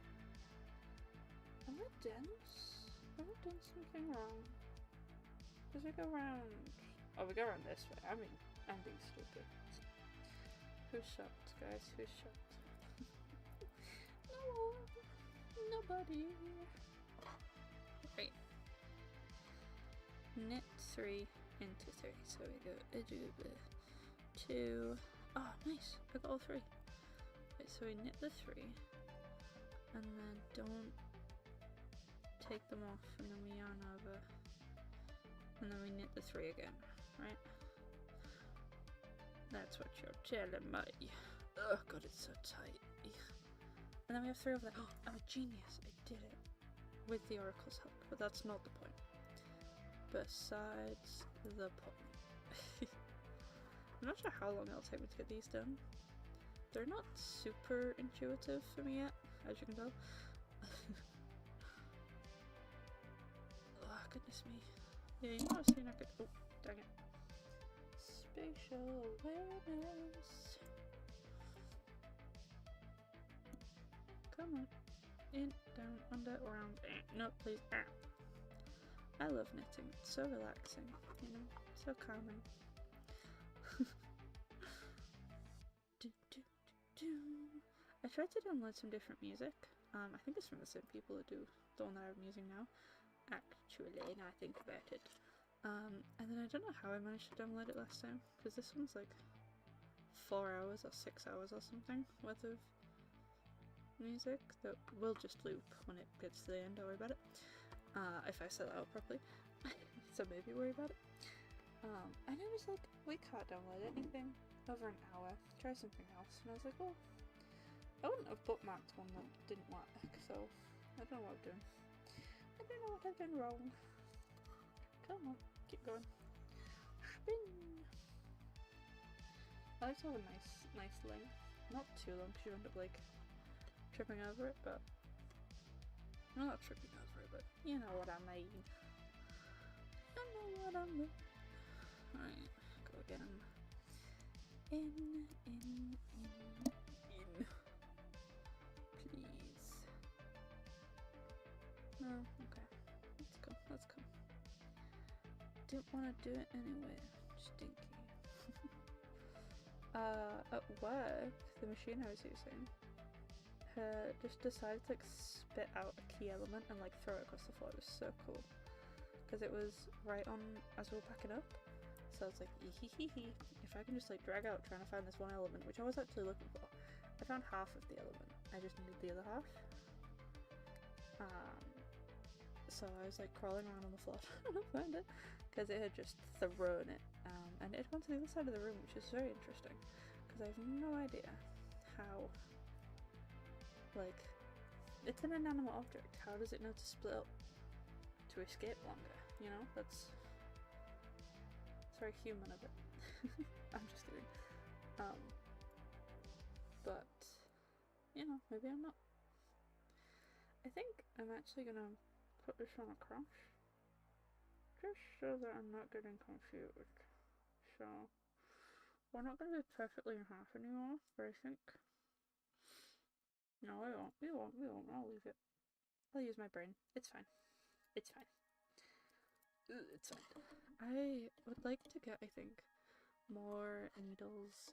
S1: Am I dense? Have I done something wrong? Does it go round? Oh, we go around this way. I mean, I'm being stupid. Who's shocked, guys? Who's shocked? No one. Nobody. Right. Knit 3 into 3. So we go the 2. Oh, nice. I got all 3. Right, so we knit the 3. And then don't take them off. And then we yarn over. And then we knit the 3 again. Right? That's what you're telling me. Oh god, it's so tight. And then we have 3 over there. Oh, I'm a genius. I did it. With the oracle's help. But that's not the point. Besides the point. I'm not sure how long it'll take me to get these done. They're not super intuitive for me yet, as you can tell. Oh, goodness me. Yeah, you know what I was saying? I could. Oh, dang it. Spatial awareness. Come on. In, down, under, around. No, please. I love knitting. It's so relaxing, you know, so calming. I tried to download some different music. I think it's from the same people who do the one that I'm using now. Actually, now I think about it. And then I don't know how I managed to download it last time, because this one's like 4 hours or 6 hours or something worth of music that will just loop when it gets to the end. Don't worry about it. If I set it out properly. So maybe worry about it. And it was like, we can't download anything over an hour. Try something else. And I was like, well, I wouldn't have bookmarked one that didn't work, so I don't know what I'm doing. I don't know what I've done wrong. Come on, keep going. Spin! I like to have a nice length. Not too long because you end up like tripping over it, but I'm not tripping over it, but you know what I mean. You know what I mean. Alright, go again. In. Please. No, okay. Let's go. Didn't want to do it anyway. Stinky. At work, the machine I was using just decided to like spit out a key element and like throw it across the floor. It was so cool. Because it was right on as we were packing up. So I was like, if I can just like drag out trying to find this one element, which I was actually looking for. I found half of the element. I just needed the other half. So I was like crawling around on the floor trying to find it because it had just thrown it, and it had gone to the other side of the room, which is very interesting because I have no idea how, like, it's an inanimate object. How does it know to split up to escape longer? You know, it's very human of it. I'm just kidding. But you know, maybe I'm not. I think I'm actually gonna put this on a cross, just so that I'm not getting confused. So we're not gonna be perfectly in half anymore, but I think no, we won't. I'll leave it. I'll use my brain. It's fine. It's fine. It's fine. I would like to get, I think, more needles,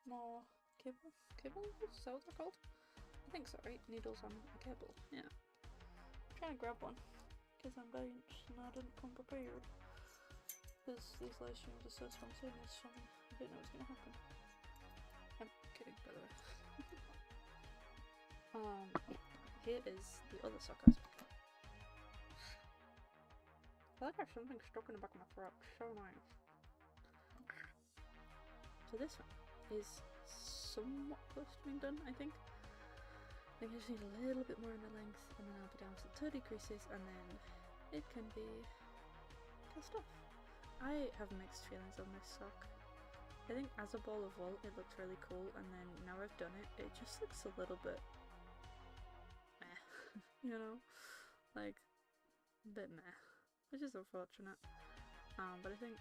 S1: more cable? Is that what they're called? I think so, right? Needles on a cable, yeah. I'm trying to grab one, because I'm benched and I didn't come prepared. Because these live streams are so spontaneous for me, I didn't know it was going to happen. I'm kidding, by the way. Here is the other sock I was making. I like I have something stuck in the back of my throat, so nice. So this one is somewhat close to being done, I think. I just need a little bit more in the length, and then I'll be down to 30 creases, and then it can be cast off. I have mixed feelings on this sock. I think as a ball of wool it looks really cool, and then now I've done it, it just looks a little bit meh, you know? Like, a bit meh, which is unfortunate. But I think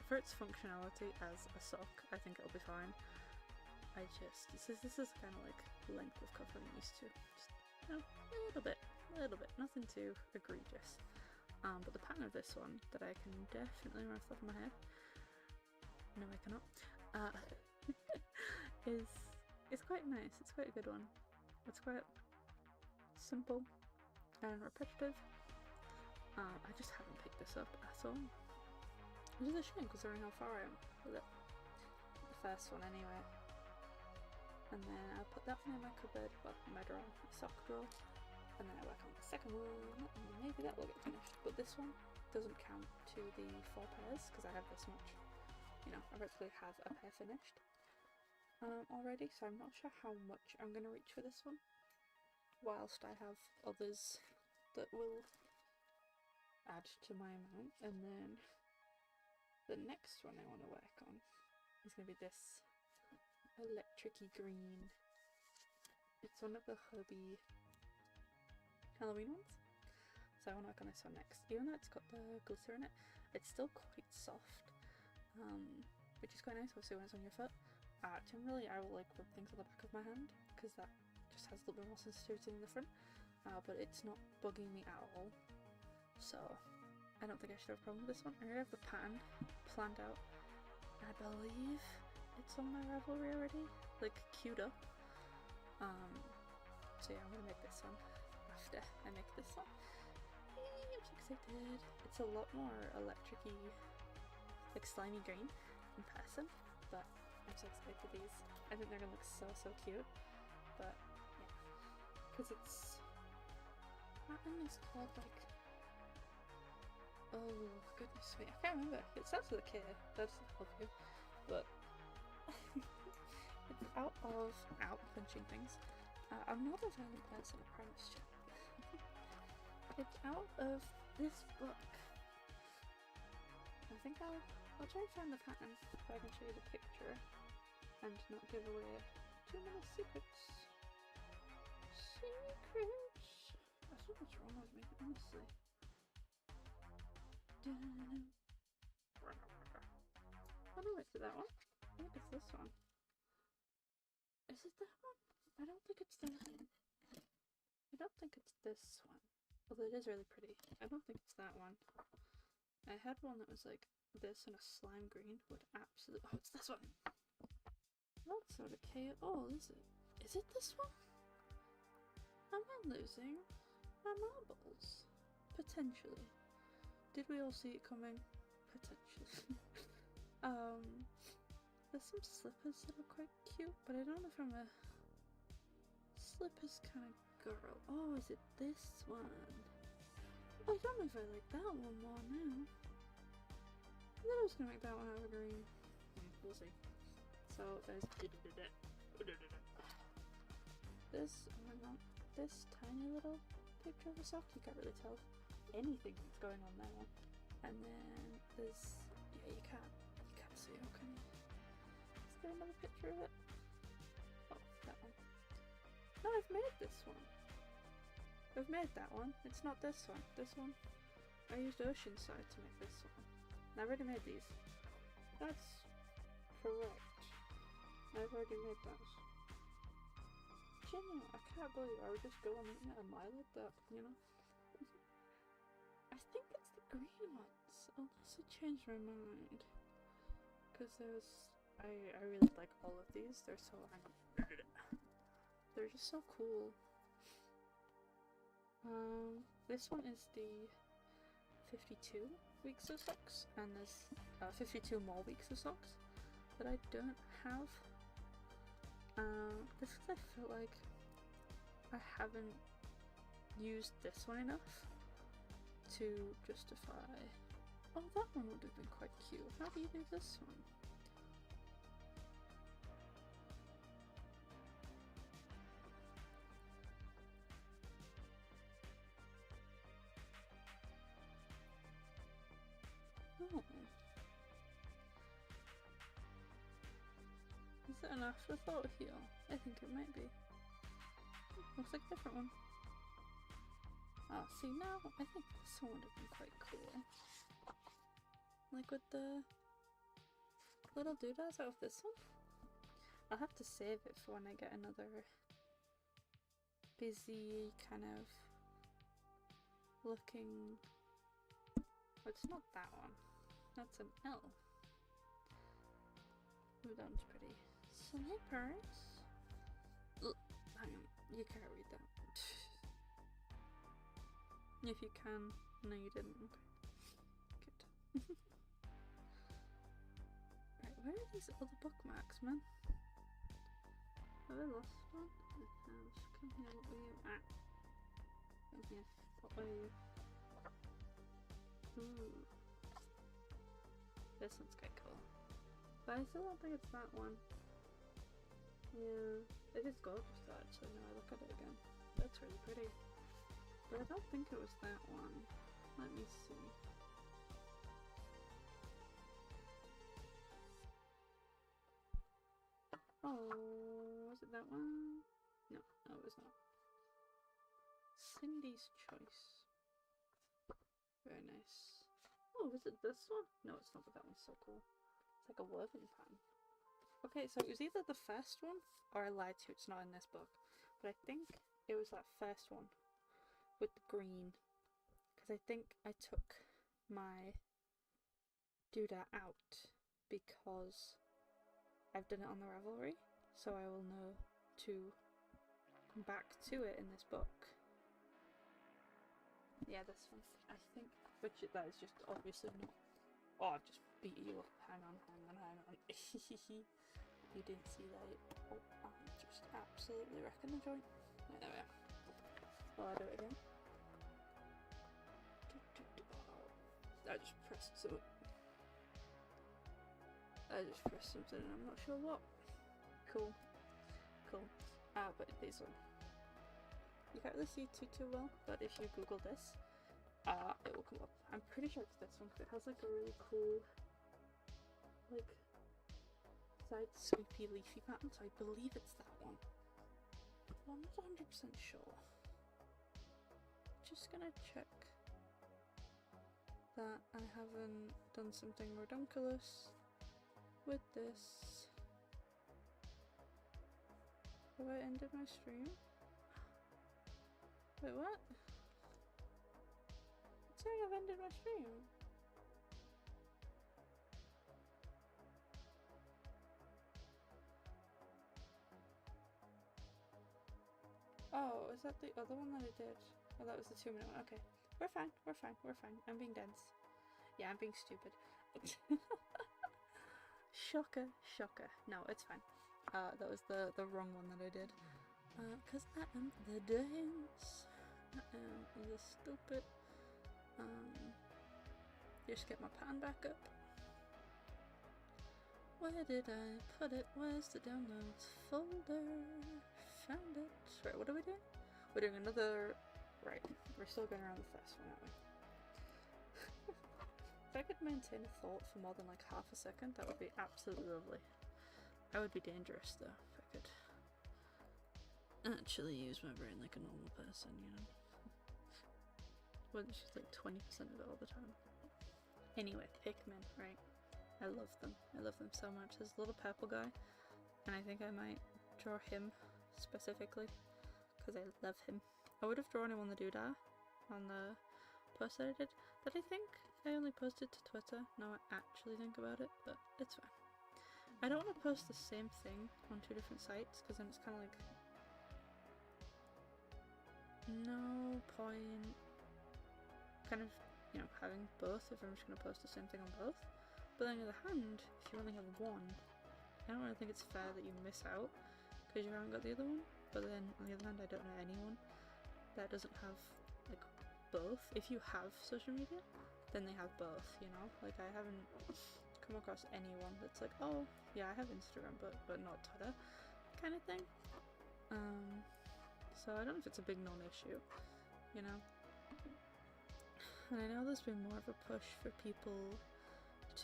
S1: for its functionality as a sock, I think it'll be fine. this is kind of like the length of cover I'm used to. Just, you know, a little bit, nothing too egregious. But the pattern of this one that I can definitely remember off the top of my head, no I cannot, is quite nice. It's quite a good one. It's quite simple and repetitive. I just haven't picked this up at all, which is a shame considering how far I am with it. The first one anyway. And then I'll put that one in my cupboard, well, in my drawer, my sock drawer. And then I work on the second one, and maybe that will get finished. But this one doesn't count to the 4 pairs, because I have this much. You know, I practically have a pair finished already, so I'm not sure how much I'm going to reach for this one. Whilst I have others that will add to my amount. And then the next one I want to work on is going to be this electric-y green. It's one of the hubby Halloween ones, so I want to work on this one next. Even though it's got the glitter in it, it's still quite soft, which is quite nice obviously when it's on your foot. Generally I will like rub things on the back of my hand because that just has a little bit more sensitivity than the front, but it's not bugging me at all, so I don't think I should have a problem with this one. I already have the pattern planned out. I believe it's on my Ravelry already, like queued up. So yeah, I'm gonna make this one after I make this one. I'm so excited. It's a lot more electric-y, like slimy green in person, but I'm so excited for these. I think they're gonna look so cute. But yeah, because it's that one is called like, oh goodness me, I can't remember. It starts with a K. That's help you, but it's out punching things. I'm not a violent person, I promise you. It's out of this book. I think I'll try and find the pattern so I can show you the picture and not give away too many secrets. Secrets! I don't know what's wrong with me, honestly. Oh no, is it that one? I think it's this one. Is it that one? I don't think it's that one. I don't think it's this one. Although it is really pretty. I don't think it's that one. I had one that was like this in a slime green. Would absolutely. Oh, it's this one! That's not okay at all, is it? Is it this one? Am I losing my marbles? Potentially. Did we all see it coming? Potentially. There's some slippers that are quite cute, but I don't know if I'm a slippers kind of girl. Oh, is it this one? I don't know if I like that one more now. I thought I was gonna make that one out of green. We'll see. So there's this. Oh my god, this tiny little picture of a sock. You can't really tell anything that's going on there. And then there's, yeah, you can't see. How can you? Is there another picture of it? Oh, that one. No, I've made this one. I've made that one. It's not this one. This one, I used Oceanside to make this one. And I've already made these. That's correct. I've already made those. Do you know, I can't believe I would just go on the internet and lie like that, you know? I think it's the green ones, unless I changed my mind. Because there's, I really like all of these. They're so, they're just so cool. This one is the 52 weeks of socks, and there's 52 more weeks of socks that I don't have. This is because I feel like I haven't used this one enough to justify. Oh, that one would have been quite cute. How do you do this one? Oh. Is it an afterthought here? I think it might be. Looks like a different one. Oh, see now, I think this one would have been quite cool. Like with the little doodads out of this one. I'll have to save it for when I get another busy kind of looking. Oh, it's not that one. That's an L. Ooh, that one's pretty. Slippers. Hang on, you can't read that. If you can. No, you didn't. Okay. Good. Right, where are these other bookmarks, man? Have I lost one? Come here, what were you? Ah. Come here, what were you? Ooh. This one's quite cool. But I still don't think it's that one. Yeah, it is gorgeous though, actually, now I look at it again. That's really pretty. But I don't think it was that one. Let me see. Oh, was it that one? No, no, it was not. Cindy's Choice. Very nice. Oh, was it this one? No, it's not, but that one's so cool. It's like a woven pan. Okay, so it was either the first one, or I lied to you, it's not in this book. But I think it was that first one with the green. Because I think I took my doodah out because I've done it on the Ravelry. So I will know to come back to it in this book. Yeah, this one, I think, which that is just obviously not. Oh, I've just beat you up. Hang on. You didn't see that. Oh, I'm just absolutely wrecking the joint. Right, there we are. Oh, I'll do it again. I just pressed something. And I'm not sure what. Cool. But these one. You can't really see too well, but if you Google this, it will come up. I'm pretty sure it's this one because it has like a really cool, like, side sweepy leafy pattern, so I believe it's that one. But I'm not 100% sure. Just gonna check that I haven't done something redunculous with this. Have I ended my stream? Wait, what? It's saying I've ended my stream. Oh, is that the other one that I did? Oh, that was the 2-minute one. Okay. We're fine. I'm being dense. Yeah, I'm being stupid. Shocker. No, it's fine. That was the wrong one that I did. Cause I am the dense. I am the stupid. Just get my pan back up. Where did I put it? Where's the downloads folder? Found it. Right, what are we doing? We're doing another. Right, we're still going around the first one, aren't we? If I could maintain a thought for more than like half a second, that would be absolutely lovely. I would be dangerous though, if I could actually use my brain like a normal person, you know? Well, it's just like 20% of it all the time. Anyway, Pikmin, right? I love them so much. There's a little purple guy, and I think I might draw him specifically, because I love him. I would have drawn him on the doodah, on the post that I did, that I think I only posted to Twitter, now I actually think about it, but it's fine. I don't want to post the same thing on 2 different sites, because then it's kind of like, no point kind of, you know, having both if I'm just going to post the same thing on both. But on the other hand, if you only have one, I don't really think it's fair that you miss out because you haven't got the other one. But then on the other hand, I don't know anyone that doesn't have like both. If you have social media, then they have both, you know? Like I haven't come across anyone that's like, oh yeah, I have Instagram but not Twitter kind of thing. So I don't know if it's a big non-issue, you know? And I know there's been more of a push for people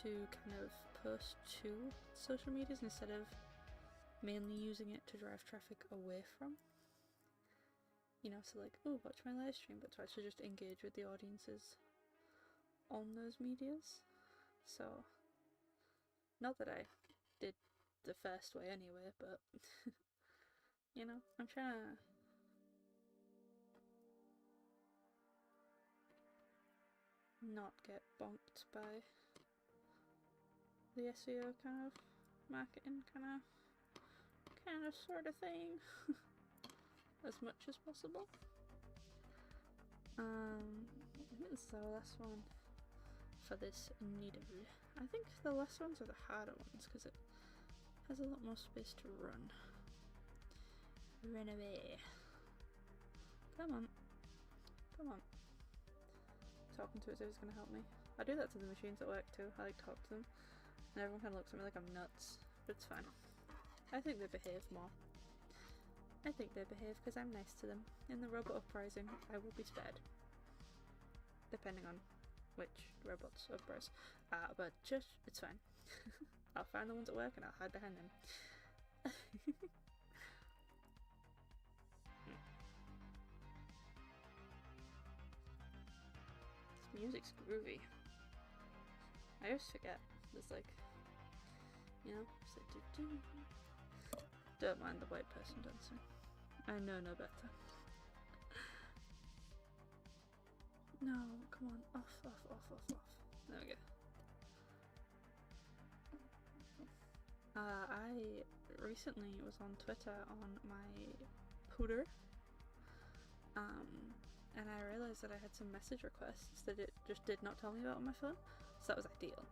S1: to kind of post to social medias instead of mainly using it to drive traffic away from. You know, so like, oh, watch my live stream, but to actually just engage with the audiences on those medias. So, not that I did the first way anyway, but you know, I'm trying to not get bonked by the SEO kind of marketing kind of sort of thing as much as possible. I think this is the last one for this needle. I think the last ones are the harder ones because it has a lot more space to run. Run away. Come on. Come on. Talking to it as if it's going to help me. I do that to the machines at work too. I like talk to them. And everyone kind of looks at me like I'm nuts. But it's fine. I think they behave more. I think they behave because I'm nice to them. In the robot uprising, I will be spared. Depending on which robots uprise. But just, it's fine. I'll find the ones at work and I'll hide behind them. This music's groovy. I always forget. There's like, you know, it's like doo-doo. Don't mind the white person dancing. I know no better. No, come on, off. There we go. I recently was on Twitter on my pooter, and I realised that I had some message requests that it just did not tell me about on my phone, so that was ideal.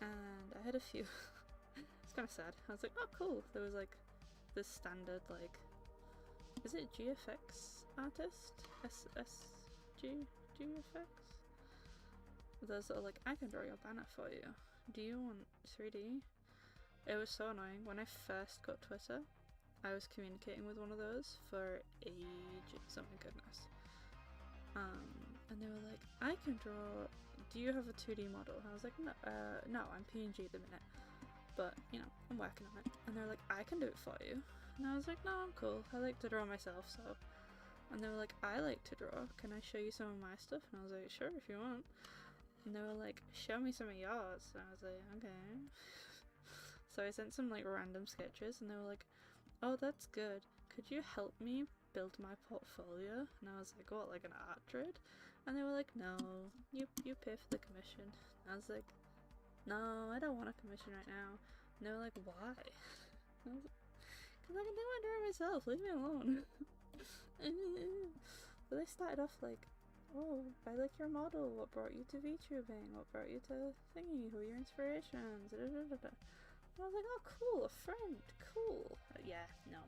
S1: And I had a few. It's kind of sad. I was like, oh cool, there was like this standard, like, is it GFX artist? GFX? Those that are like, I can draw your banner for you. Do you want 3D? It was so annoying. When I first got Twitter, I was communicating with one of those for ages. Oh my goodness. And they were like, I can draw, do you have a 2D model? And I was like, no, I'm PNG at the minute. But, you know, I'm working on it. And they're like, I can do it for you. And I was like, no, I'm cool. I like to draw myself, so. And they were like, I like to draw. Can I show you some of my stuff? And I was like, sure, if you want. And they were like, show me some of yours. And I was like, okay. So I sent some like random sketches and they were like, oh, that's good. Could you help me build my portfolio? And I was like, what, like an art trade? And they were like, no, you pay for the commission. And I was like, no, I don't want a commission right now. And they were like, why? I was like, because I can do my drawing myself, leave me alone. But they started off like, oh, I like your model, what brought you to VTubing, what brought you to thingy, who are your inspirations, da, da, da, da. And I was like, oh cool, a friend, cool. Yeah, no.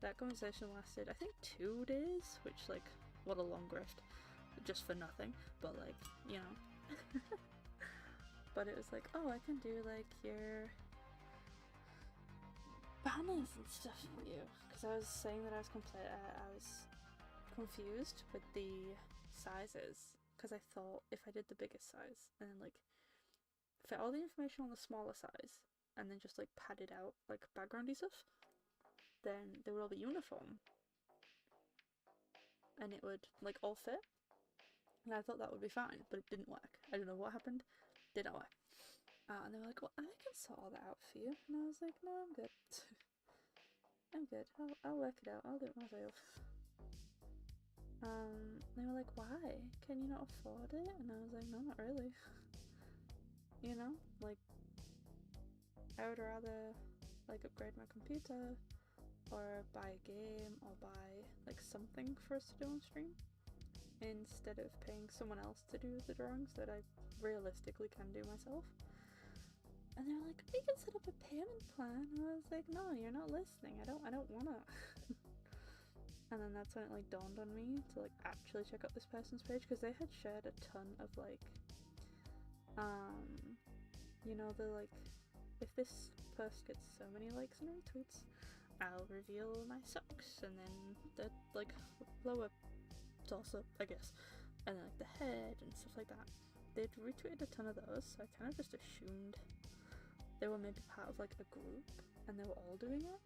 S1: That conversation lasted, I think 2 days, which like, what a long grift, just for nothing, but like, you know. But it was like, oh, I can do like your banners and stuff for you, because I was saying that I was confused with the sizes, because I thought if I did the biggest size and then like fit all the information on the smaller size and then just like padded out like backgroundy stuff, then they would all be uniform and it would like all fit, and I thought that would be fine, but it didn't work. I don't know what happened, didn't work. And they were like, well, I can sort all that out for you. And I was like, no, I'm good. I'm good. I'll work it out. I'll do it myself. They were like, why? Can you not afford it? And I was like, no, not really. You know, like, I would rather like upgrade my computer or buy a game or buy like something for us to do on stream instead of paying someone else to do the drawings that I realistically can do myself. And they're like, we can set up a payment plan. And I was like, no, you're not listening. I don't wanna. And then that's when it like dawned on me to like actually check out this person's page, because they had shared a ton of like, you know, the like, if this post gets so many likes and retweets, I'll reveal my socks, and then the like lower torso, I guess, and then like the head and stuff like that. They'd retweeted a ton of those, so I kind of just assumed they were maybe part of like a group and they were all doing it.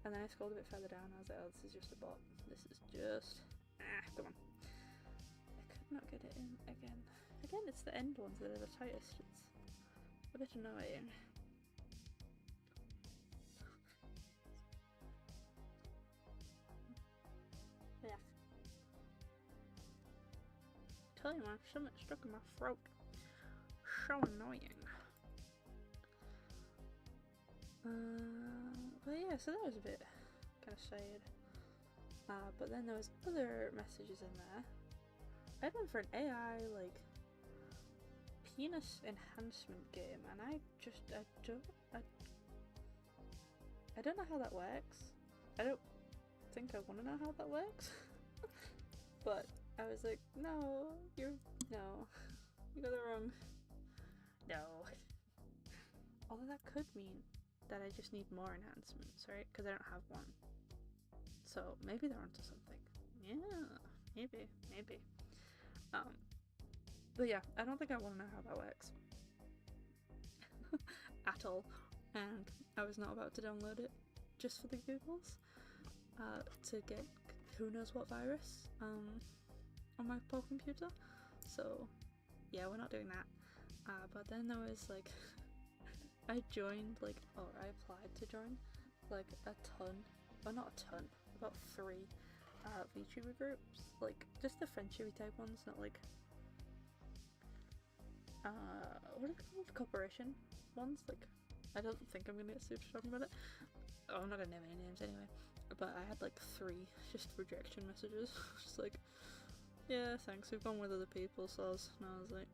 S1: And then I scrolled a bit further down and I was like, oh, this is just a bot. This is just, come on. I could not get it in again. Again, it's the end ones that are the tightest. It's a bit annoying. tell you, man, something stuck in my throat. So annoying. But yeah, so that was a bit kind of sad. But then there was other messages in there. I had one for an AI, like, penis enhancement game, and I don't know how that works. I don't think I want to know how that works. But I was like, no, you got it wrong. No. Although that could mean that I just need more enhancements, right? Because I don't have one. So maybe they're onto something. Yeah, maybe. But yeah, I don't think I want to know how that works. At all. And I was not about to download it just for the Googles. To get who knows what virus on my poor computer. So yeah, we're not doing that. But then there was like I joined I applied to join like a ton, or not a ton, about 3 VTuber groups, like just the friendshipy type ones, not like what are they called? Cooperation ones. Like, I don't think I'm gonna get sued for talking about it. Oh, I'm not gonna name any names anyway. But I had like 3 just rejection messages. Just like, yeah, thanks, we've gone with other people, soz. And I was like,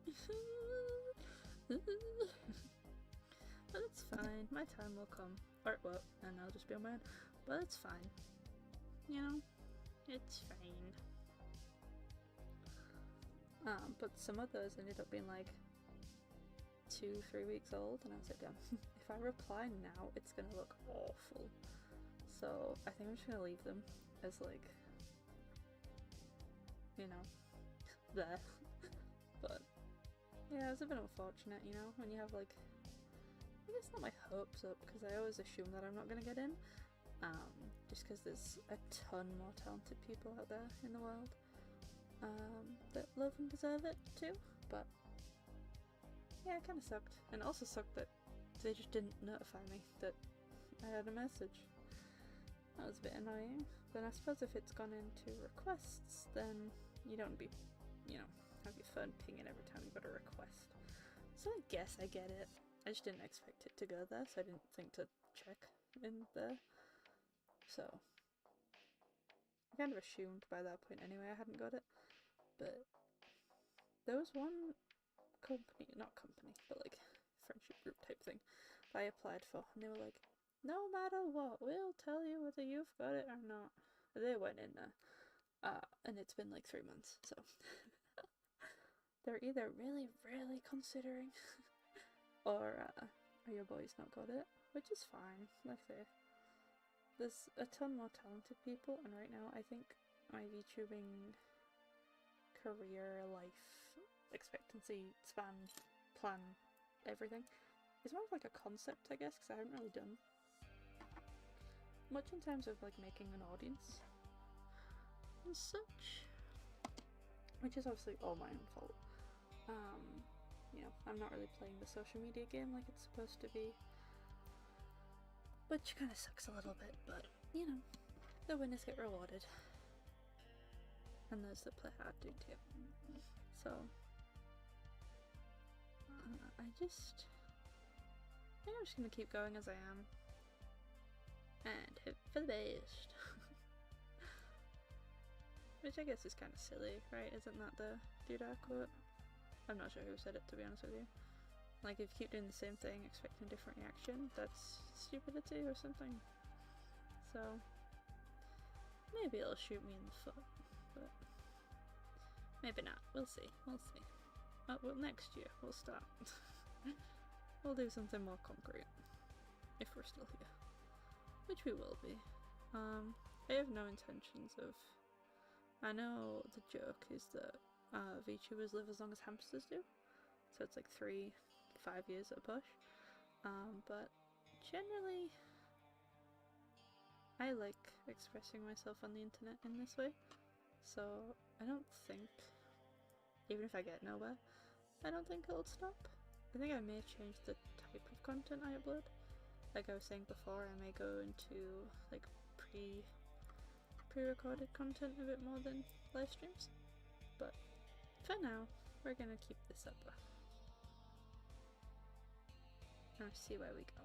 S1: but it's fine, my time will come. Or it won't, and I'll just be on my own. But it's fine. You know? It's fine. But some of those ended up being like 2-3 weeks old, and I was like, damn, if I reply now, it's gonna look awful. So I think I'm just gonna leave them as like, you know, there. But yeah, it's a bit unfortunate, you know, when you have like, I guess not my hopes up, because I always assume that I'm not gonna get in, just because there's a ton more talented people out there in the world that love and deserve it too. But yeah, it kind of sucked, and it also sucked that they just didn't notify me that I had a message. That was a bit annoying. Then I suppose if it's gone into requests, then you don't be, you know, have your phone pinging every time you got a request. So I guess I get it. I just didn't expect it to go there, so I didn't think to check in there. So I kind of assumed by that point anyway I hadn't got it. But there was one company, not company, but like friendship group type thing that I applied for, and they were like, no matter what, we'll tell you whether you've got it or not. They went in there, and it's been like 3 months, so they're either really, really considering, or your boy's not got it, which is fine. Like I say, there's a ton more talented people, and right now I think my VTubing career, life, expectancy, span, plan, everything is more of like a concept, I guess, because I haven't really done much in terms of like making an audience and such, which is obviously all my own fault. You know, I'm not really playing the social media game like it's supposed to be, which kind of sucks a little bit, but you know, the winners get rewarded, and those that play hard do too. So I think I'm just gonna keep going as I am and hope for the best. Which I guess is kind of silly, right? Isn't that the Doodah quote? I'm not sure who said it, to be honest with you. Like, if you keep doing the same thing expecting a different reaction, that's stupidity or something. So maybe it'll shoot me in the foot, but maybe not. We'll see. Oh, well, next year we'll start. We'll do something more concrete if we're still here, which we will be. I have no intentions of. I know the joke is that VTubers live as long as hamsters do, so it's like 3-5 years at a push. But generally, I like expressing myself on the internet in this way, so I don't think, even if I get nowhere, I don't think it'll stop. I think I may change the type of content I upload. Like I was saying before, I may go into like pre-recorded content a bit more than live streams, but for now, we're gonna keep this up and see where we go.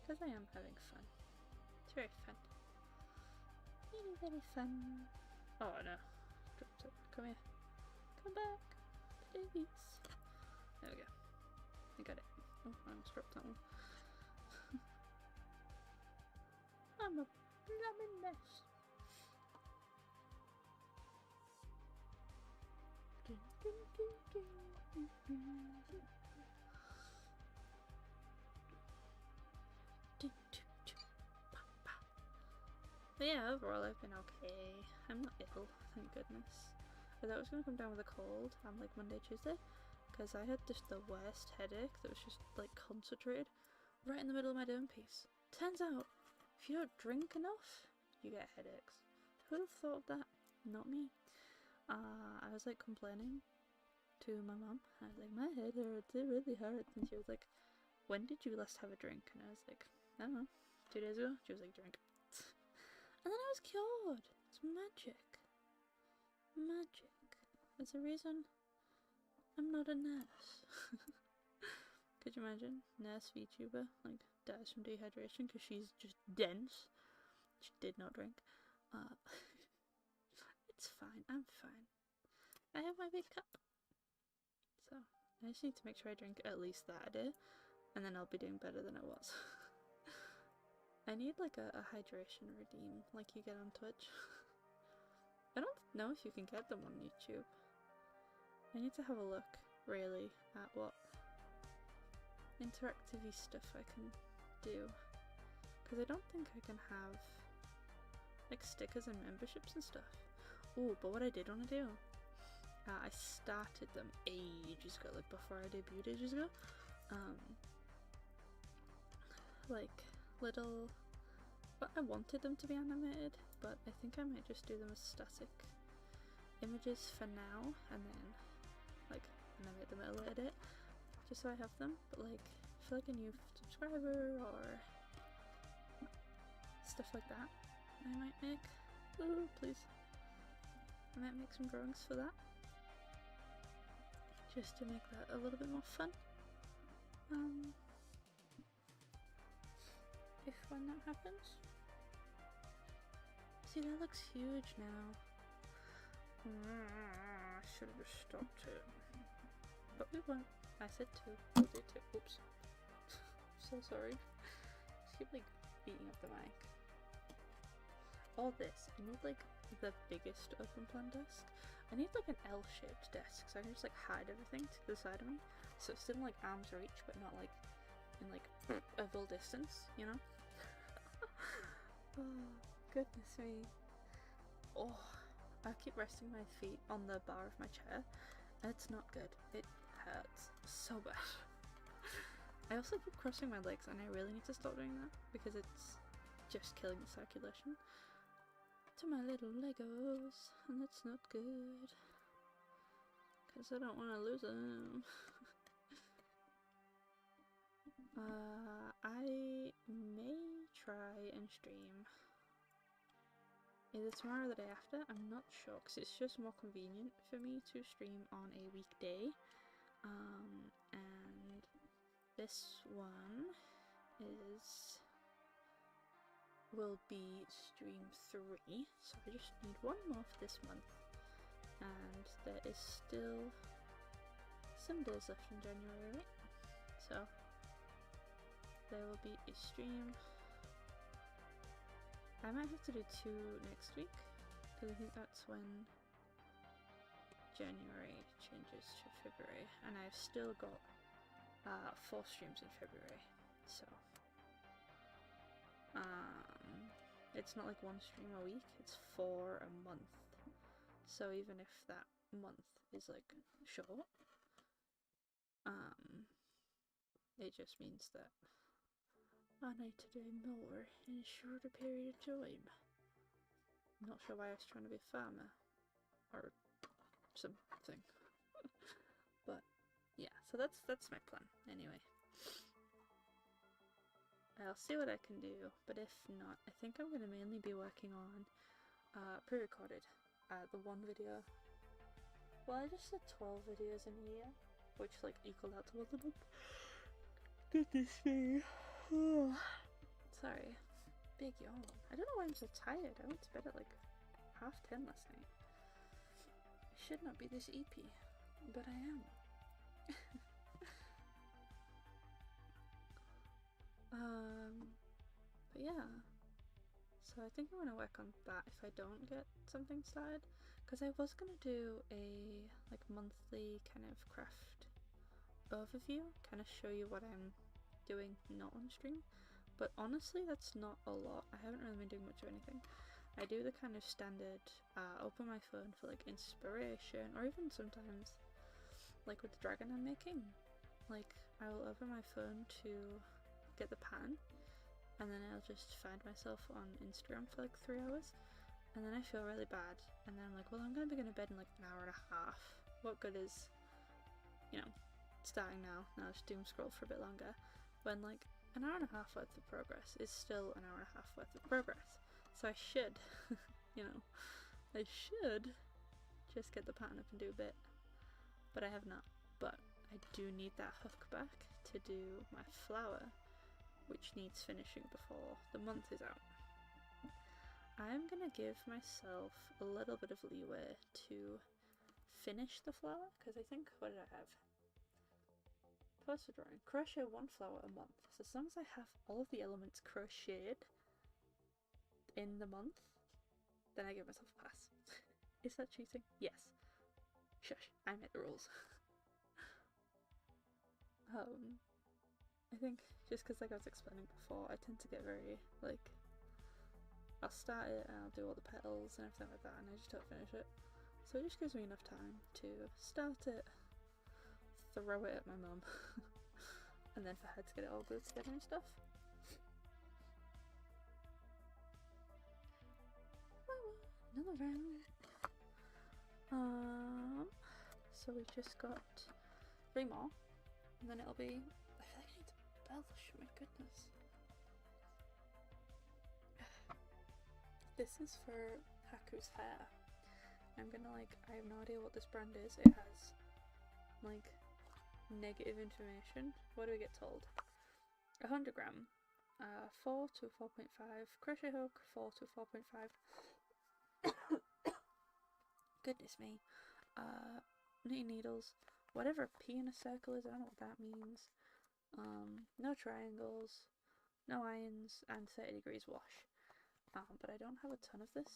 S1: Because I am having fun. It's very fun. Very, very fun. Oh no. Dropped it. Come here. Come back. Please. There we go. I got it. Oh, I almost dropped that one. I'm a blooming mess. But yeah, overall I've been okay. I'm not ill, thank goodness. I thought I was going to come down with a cold on like Monday, Tuesday, because I had just the worst headache that was just like concentrated right in the middle of my doing piece. Turns out, if you don't drink enough, you get headaches. Who'd have thought of that? Not me. I was like complaining to my mum. I was like, my head hurts, it really hurts. And she was like, when did you last have a drink? And I was like, I don't know, 2 days ago. She was like, drink. And then I was cured. It's magic. Magic. There's a reason I'm not a nurse. Could you imagine? Nurse VTuber, like, dies from dehydration because she's just dense. She did not drink. It's fine. I'm fine. I have my big cup. So, I just need to make sure I drink at least that a day. And then I'll be doing better than I was. I need like a hydration redeem like you get on Twitch. I don't know if you can get them on YouTube. I need to have a look really at what interactive-y stuff I can do, because I don't think I can have like stickers and memberships and stuff. Oh, but what I did want to do, I started them ages ago, like before I debuted ages ago. Like little, but I wanted them to be animated, but I think I might just do them as static images for now, and then like animate them at a later date, just so I have them. But like for like a new subscriber or stuff like that, I might make, ooh, please, I might make some drawings for that, just to make that a little bit more fun. If when that happens. See, that looks huge now. I should have just stopped it. But we won't. I said 2. We'll do 2. Oops. So sorry. Just keep like beating up the mic. All this, I need like the biggest open plan desk. I need like an L-shaped desk so I can just like hide everything to the side of me. So it's still in like arm's reach, but not like in like a full distance, you know? Oh, goodness me. Oh, I keep resting my feet on the bar of my chair, and it's not good. It hurts so bad. I also keep crossing my legs, and I really need to stop doing that, because it's just killing the circulation to my little Legos, and that's not good, because I don't want to lose them. I may try and stream either tomorrow or the day after. I'm not sure, because it's just more convenient for me to stream on a weekday. And this one will be stream 3, so I just need one more for this month, and there is still some days left in January, right? So there will be a stream. I might have to do 2 next week, because I think that's when January changes to February, and I've still got 4 streams in February, so it's not like 1 stream a week, it's 4 a month. So even if that month is like short, it just means that I need to do more in a shorter period of time. I'm not sure why I was trying to be a farmer or something. But yeah, so that's my plan anyway. I'll see what I can do, but if not, I think I'm going to mainly be working on pre-recorded, the one video Well, I just did 12 videos in a year, which like equaled out to 1 a month. Goodness me. Sorry. Big yawn. I don't know why I'm so tired. I went to bed at like 10:30 last night. I should not be this eepy, but I am. But yeah. So I think I'm gonna work on that if I don't get something started, because I was gonna do a like monthly kind of craft overview, kind of show you what I'm doing not on stream, but honestly that's not a lot. I haven't really been doing much of anything. I do the kind of standard open my phone for like inspiration, or even sometimes like with the dragon I'm making, like I will open my phone to get the pattern, and then I'll just find myself on Instagram for like 3 hours, and then I feel really bad, and then I'm like, well, I'm gonna be going to bed in like an hour and a half. What good is, you know, starting now just doom scroll for a bit longer, when like an hour and a half worth of progress is still an hour and a half worth of progress. So I should, you know, I should just get the pattern up and do a bit, but I have not. But I do need that hook back to do my flower, which needs finishing before the month is out. I'm gonna give myself a little bit of leeway to finish the flower, because I think, what did I have? Poster drawing. Crochet 1 flower a month. So as long as I have all of the elements crocheted in the month, then I give myself a pass. Is that cheating? Yes. Shush, I made the rules. I think just because, like I was explaining before, I tend to get very, like, I'll start it and I'll do all the petals and everything like that, and I just don't finish it. So it just gives me enough time to start it, throw it at my mum, and then for her to get it all glued together and stuff. Another round. So we've just got 3 more, and then it'll be, I feel like I need to embellish, my goodness. This is for Haku's hair. I'm gonna like, I have no idea what this brand is. It has like negative information. What do we get told? 100 gram, 4 to 4.5 crochet hook, 4 to 4.5. Goodness me. Knitting needles, whatever a P in a circle is, I don't know what that means. No triangles, no irons, and 30 degrees wash. But I don't have a ton of this.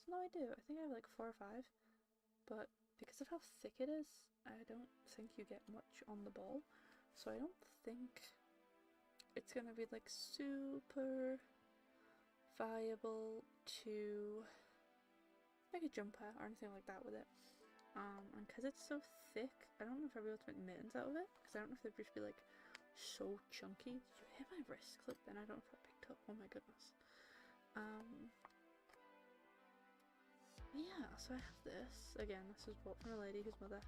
S1: No, I do. I think I have like 4 or 5. But because of how thick it is, I don't think you get much on the ball. So I don't think it's gonna be like super viable to make a jumper or anything like that with it. And because it's so thick, I don't know if I'll be able to make mittens out of it, because I don't know if they'd just be like so chunky. Did you hit my wrist clip then? I don't know if I picked up. Oh my goodness. Yeah, so I have this. Again, this was bought from a lady whose mother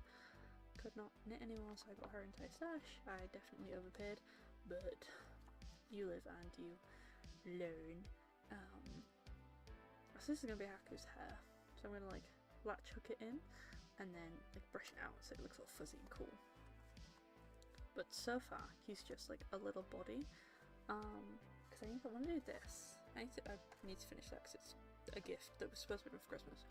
S1: could not knit anymore, so I got her entire stash. I definitely overpaid, but you live and you learn. So this is gonna be Haku's hair. So I'm gonna like latch hook it in and then like brush it out so it looks all fuzzy and cool. But so far he's just like a little body. Because I want to do this. I need to finish that because it's a gift that was supposed to be for Christmas.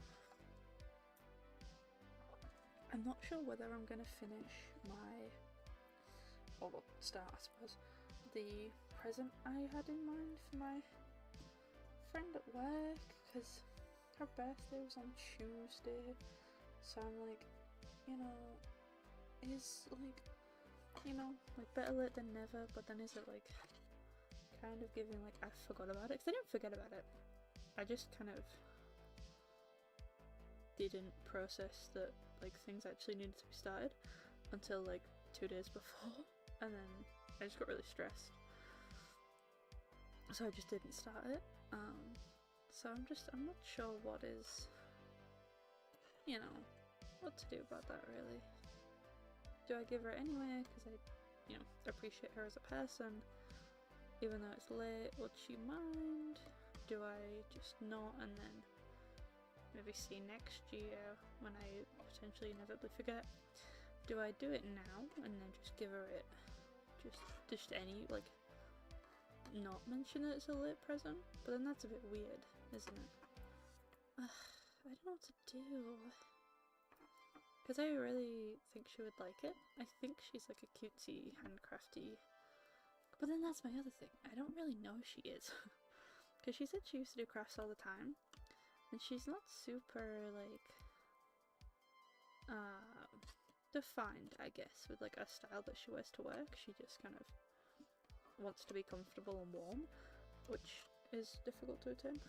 S1: I'm not sure whether I'm gonna finish my, or well, start I suppose, the present I had in mind for my friend at work, because her birthday was on Tuesday, so I'm like, you know, is like, you know, like better late than never, but then is it like kind of giving like I forgot about it? Because I didn't forget about it, I just kind of didn't process that like things actually needed to be started until like 2 days before, and then I just got really stressed, so I just didn't start it. So I'm not sure what is, you know, what to do about that really. Do I give her anyway because I, you know, appreciate her as a person, even though it's late? Would she mind? Do I just not and then maybe see next year when I potentially inevitably forget. Do I do it now and then just give her it? Just any, like, not mention that it's a late present? But then that's a bit weird, isn't it? I don't know what to do. Because I really think she would like it. I think she's like a cutesy, handcrafty. But then that's my other thing. I don't really know if she is. Because she said she used to do crafts all the time. And she's not super, like, defined, I guess, with like a style that she wears to work. She just kind of wants to be comfortable and warm, which is difficult to attain.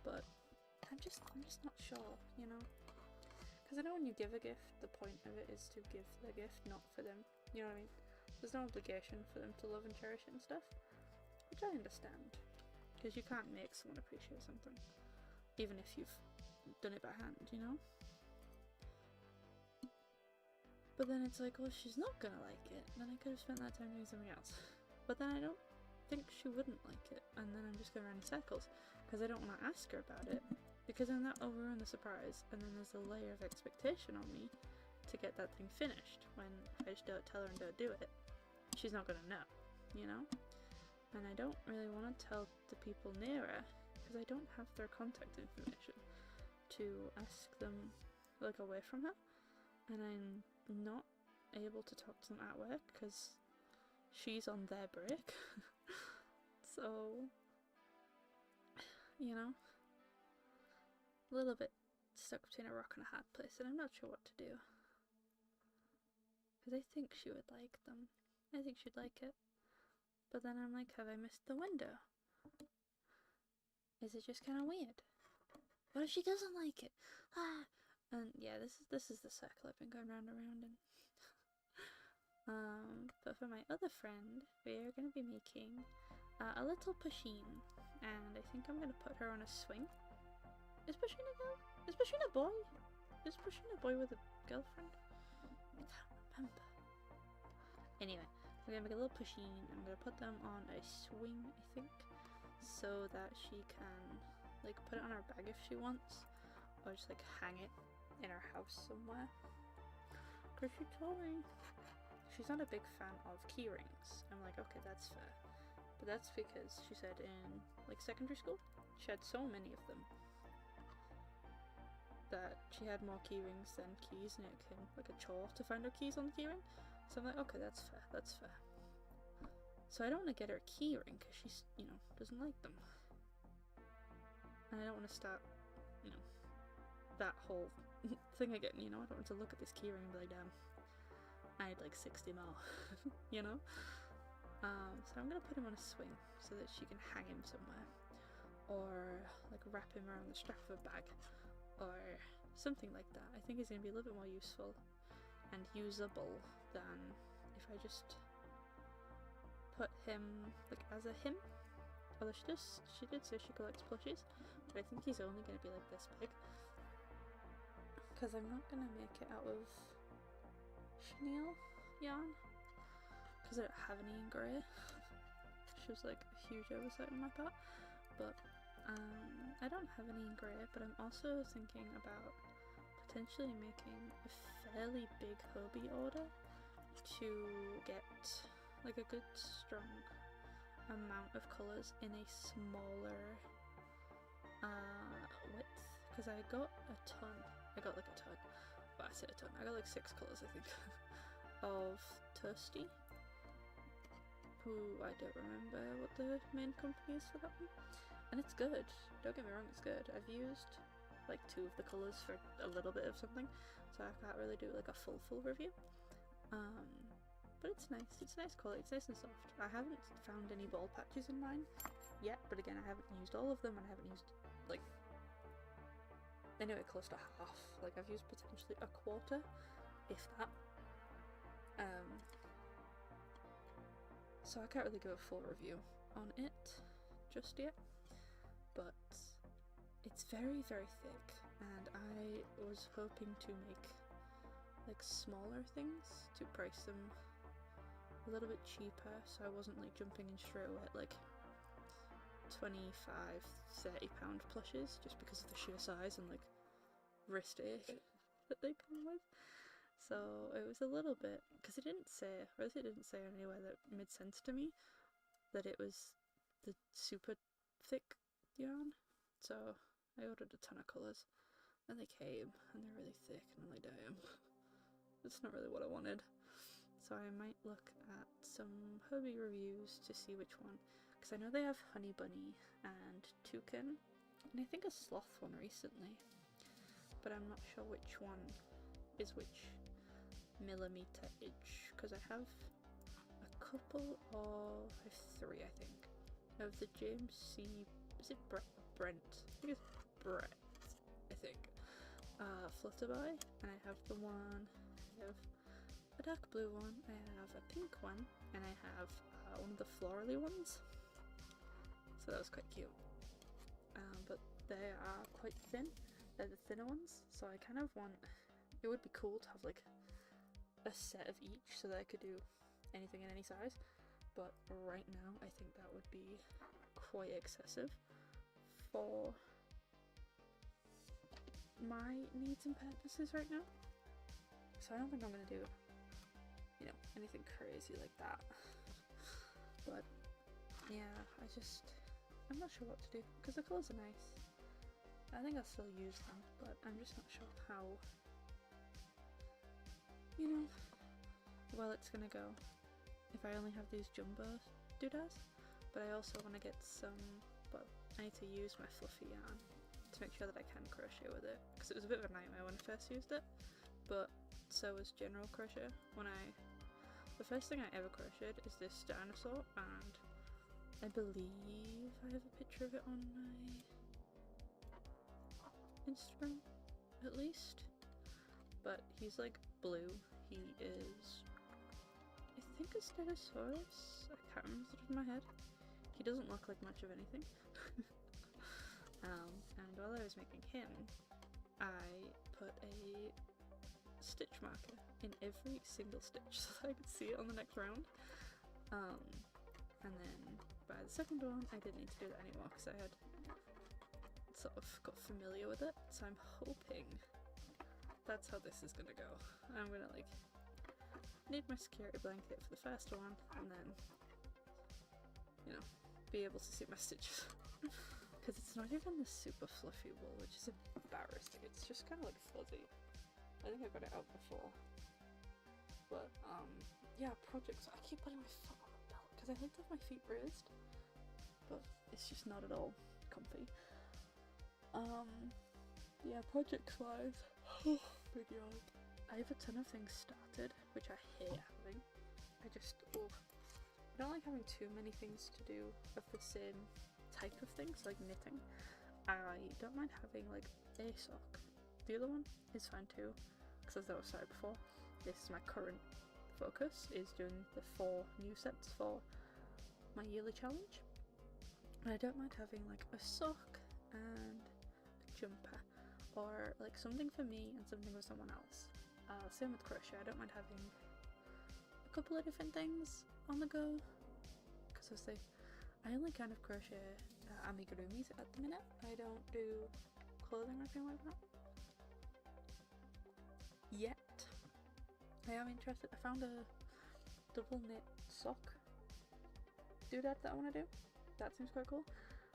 S1: But I'm just not sure, you know? Because I know when you give a gift, the point of it is to give the gift, not for them. You know what I mean? There's no obligation for them to love and cherish it and stuff, which I understand. Because you can't make someone appreciate something, even if you've done it by hand, you know? But then it's like, well, if she's not gonna like it, then I could have spent that time doing something else. But then I don't think she wouldn't like it, and then I'm just going around in circles, because I don't want to ask her about it, because then that will ruin the surprise, and then there's a layer of expectation on me to get that thing finished, when if I just don't tell her and don't do it, she's not gonna know, you know? And I don't really want to tell the people near her, because I don't have their contact information to ask them, like, away from her, and I'm not able to talk to them at work, because she's on their break. So, you know, a little bit stuck between a rock and a hard place, and I'm not sure what to do. Because I think she would like them. I think she'd like it. But then I'm like, have I missed the window? Is it just kind of weird? What if she doesn't like it? Ah! And yeah, this is the circle I've been going round and round in. But for my other friend, we are going to be making a little Pusheen, and I think I'm going to put her on a swing. Is Pusheen a girl? Is Pusheen a boy? Is Pusheen a boy with a girlfriend? I can't remember. Anyway, we're going to make a little Pusheen, and I'm going to put them on a swing, I think, so that she can, like, put it on her bag if she wants, or just, like, hang it in her house somewhere. Because she told me she's not a big fan of key rings. I'm like, okay, that's fair. But that's because she said in, like, secondary school, she had so many of them that she had more key rings than keys, and it became like a chore to find her keys on the key ring. So I'm like, okay, that's fair, that's fair. So I don't want to get her a key ring because she's, you know, doesn't like them. And I don't want to start, you know, that whole thing again, you know? I don't want to look at this key ring and be like, damn, I had like 60 more, you know? So I'm going to put him on a swing so that she can hang him somewhere. Or like wrap him around the strap of a bag. Or something like that. I think it's going to be a little bit more useful and usable than if I just put him like as a him. Although she did say she collects plushies, but I think he's only going to be like this big. Because I'm not going to make it out of chenille yarn. Because I don't have any in grey. Which was like a huge oversight on my part. But I don't have any in grey, but I'm also thinking about potentially making a fairly big hobby order to get like a good strong amount of colours in a smaller width, because I got a ton, well, I said a ton, I got like 6 colours I think of Toasty, who I don't remember what the main company is for that one, and it's good, don't get me wrong, it's good. I've used like 2 of the colours for a little bit of something, so I can't really do like a full review. But it's nice quality, it's nice and soft. I haven't found any ball patches in mine yet, but again, I haven't used all of them, and I haven't used, like, anyway, close to half. Like, I've used potentially a quarter, if that. So I can't really give a full review on it just yet, but it's very, very thick, and I was hoping to make, like, smaller things to price them a little bit cheaper, so I wasn't like jumping in straight away at like 25, 30 pound plushes just because of the sheer size and like wrist ache that they come with. So it was a little bit, because it didn't say, or at least it didn't say anywhere that made sense to me, that it was the super thick yarn. So I ordered a ton of colours and they came and they're really thick and I'm like, damn, that's not really what I wanted. So I might look at some hobby reviews to see which one, because I know they have Honey Bunny and Toucan, and I think a sloth one recently, but I'm not sure which one is which millimeterage, because I have a couple of, I have 3 I think, of the James C, is it Brent? I think it's Brett, I think, Flutterby, and I have the one, I have a dark blue one, I have a pink one, and I have one of the florally ones, so that was quite cute. But they are quite thin, they're the thinner ones, so I kind of want, it would be cool to have like a set of each so that I could do anything in any size, but right now I think that would be quite excessive for my needs and purposes right now, so I don't think I'm going to do, you know, anything crazy like that. But yeah, I'm not sure what to do, because the colours are nice. I think I'll still use them, but I'm just not sure how, you know, well it's gonna go if I only have these jumbo doodads. But I also want to get some, well, I need to use my fluffy yarn to make sure that I can crochet with it, because it was a bit of a nightmare when I first used it, but so was general crochet. The first thing I ever crocheted is this dinosaur, and I believe I have a picture of it on my Instagram, at least. But he's like blue. He is, I think, a Stegosaurus. I can't remember off the top of my head. He doesn't look like much of anything. And while I was making him, I put a stitch marker in every single stitch so that I could see it on the next round. And then by the second one I didn't need to do that anymore because I had sort of got familiar with it, so I'm hoping that's how this is gonna go. I'm gonna like need my security blanket for the first one and then, you know, be able to see my stitches. Because it's not even the super fluffy wool, which is embarrassing. It's just kind of like fuzzy. I think I got it out before. But, yeah, projects. I keep putting my foot on the belt because I like to have my feet raised. But it's just not at all comfy. Yeah, projects-wise. Oh, big yawn. I have a ton of things started, which I hate having. I don't like having too many things to do of the same type of things, like knitting. I don't mind having like a sock. The other one is fine too, because as I was saying before, this is my current focus, is doing the 4 new sets for my yearly challenge. And I don't mind having like a sock and a jumper, or like something for me and something for someone else. Same with crochet, I don't mind having a couple of different things on the go, because I only kind of crochet amigurumis at the minute. I don't do clothing or anything like that yet. I am interested. I found a double knit sock doodad that I want to do. That seems quite cool,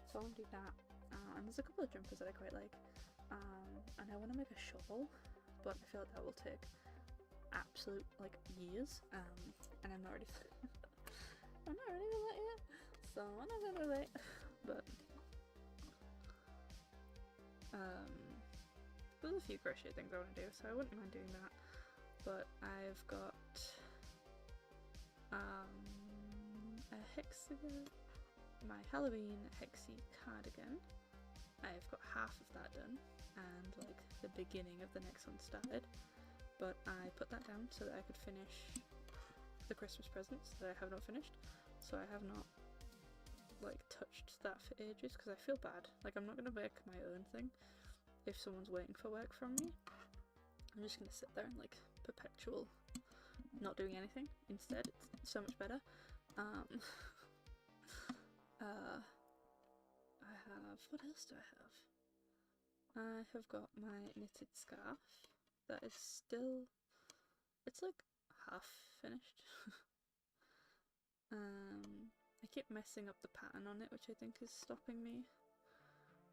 S1: so I want to do that. And there's a couple of jumpers that I quite like, and I want to make a shawl, but I feel like that will take absolute like years, and I'm not ready for I'm not ready for that yet, so I'm not gonna wait. But there's a few crochet things I want to do, so I wouldn't mind doing that. But I've got a hexagon, my Halloween hexie cardigan. I've got half of that done, and like the beginning of the next one started, but I put that down so that I could finish the Christmas presents that I have not finished. So I have not like touched that for ages because I feel bad. Like, I'm not gonna make my own thing if someone's waiting for work from me. I'm just gonna sit there and like perpetual not doing anything instead. It's so much better. have, what else do I have? I have got my knitted scarf that is still, it's like half finished. I keep messing up the pattern on it, which I think is stopping me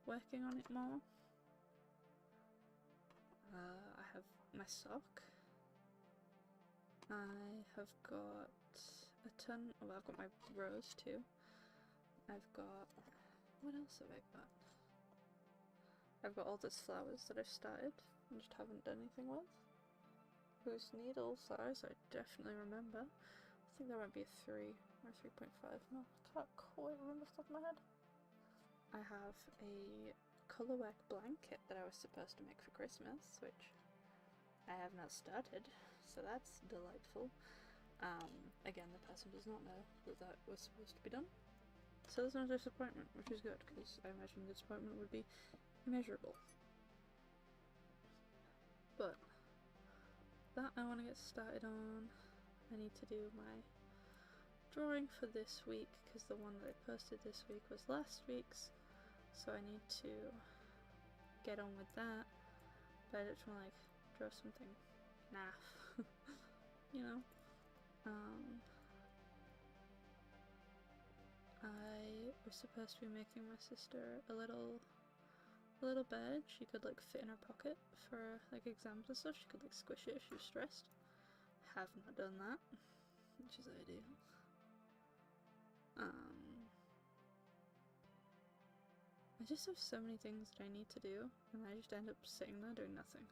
S1: working on it more. I have my sock. I have got a ton, well, I've got my rose too. I've got, what else have I got? I've got all those flowers that I've started and just haven't done anything with. Whose needle size I definitely remember. I think there might be a 3 or 3.5. No, I can't quite remember off the top of my head. I have a colourwork blanket that I was supposed to make for Christmas, which I have not started, so that's delightful. Again, the person does not know that that was supposed to be done. So there's no disappointment, which is good, because I imagine the disappointment would be immeasurable. But that I want to get started on. I need to do my drawing for this week, because the one that I posted this week was last week's, so I need to get on with that. But I just want to like draw something naff, you know. I was supposed to be making my sister a little bed she could like fit in her pocket for like exams and stuff. She could like squish it if she was stressed. Have not done that, which is ideal. I just have so many things that I need to do, and I just end up sitting there doing nothing.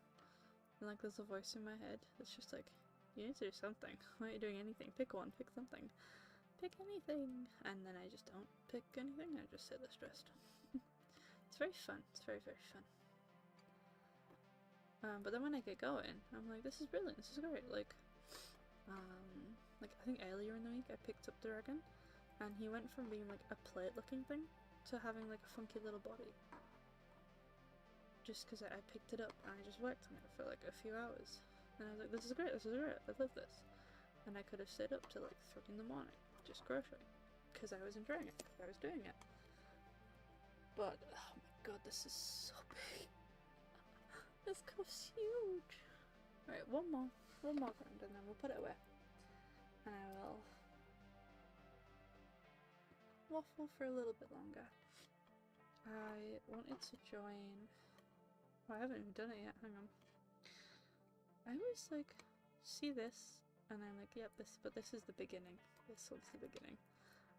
S1: And like there's a voice in my head that's just like, you need to do something. Why aren't you doing anything? Pick one, pick something. Pick anything. And then I just don't pick anything, I just sit there stressed. It's very fun, it's very, very fun. But then when I get going, I'm like, this is brilliant, this is great. Like I think earlier in the week I picked up the dragon, and he went from being like a plate looking thing to having like a funky little body. Just because I picked it up and I just worked on it for like a few hours. And I was like, this is great, I love this. And I could have stayed up till like 3 in the morning, just crocheting. Because I was enjoying it, because I was doing it. But, oh my god, this is so big. This cuff's huge. Right, one more round and then we'll put it away. And I will waffle for a little bit longer. I wanted to join... Oh, I haven't even done it yet, hang on. I always like see this and I'm like, yep, but this is the beginning. This one's the beginning.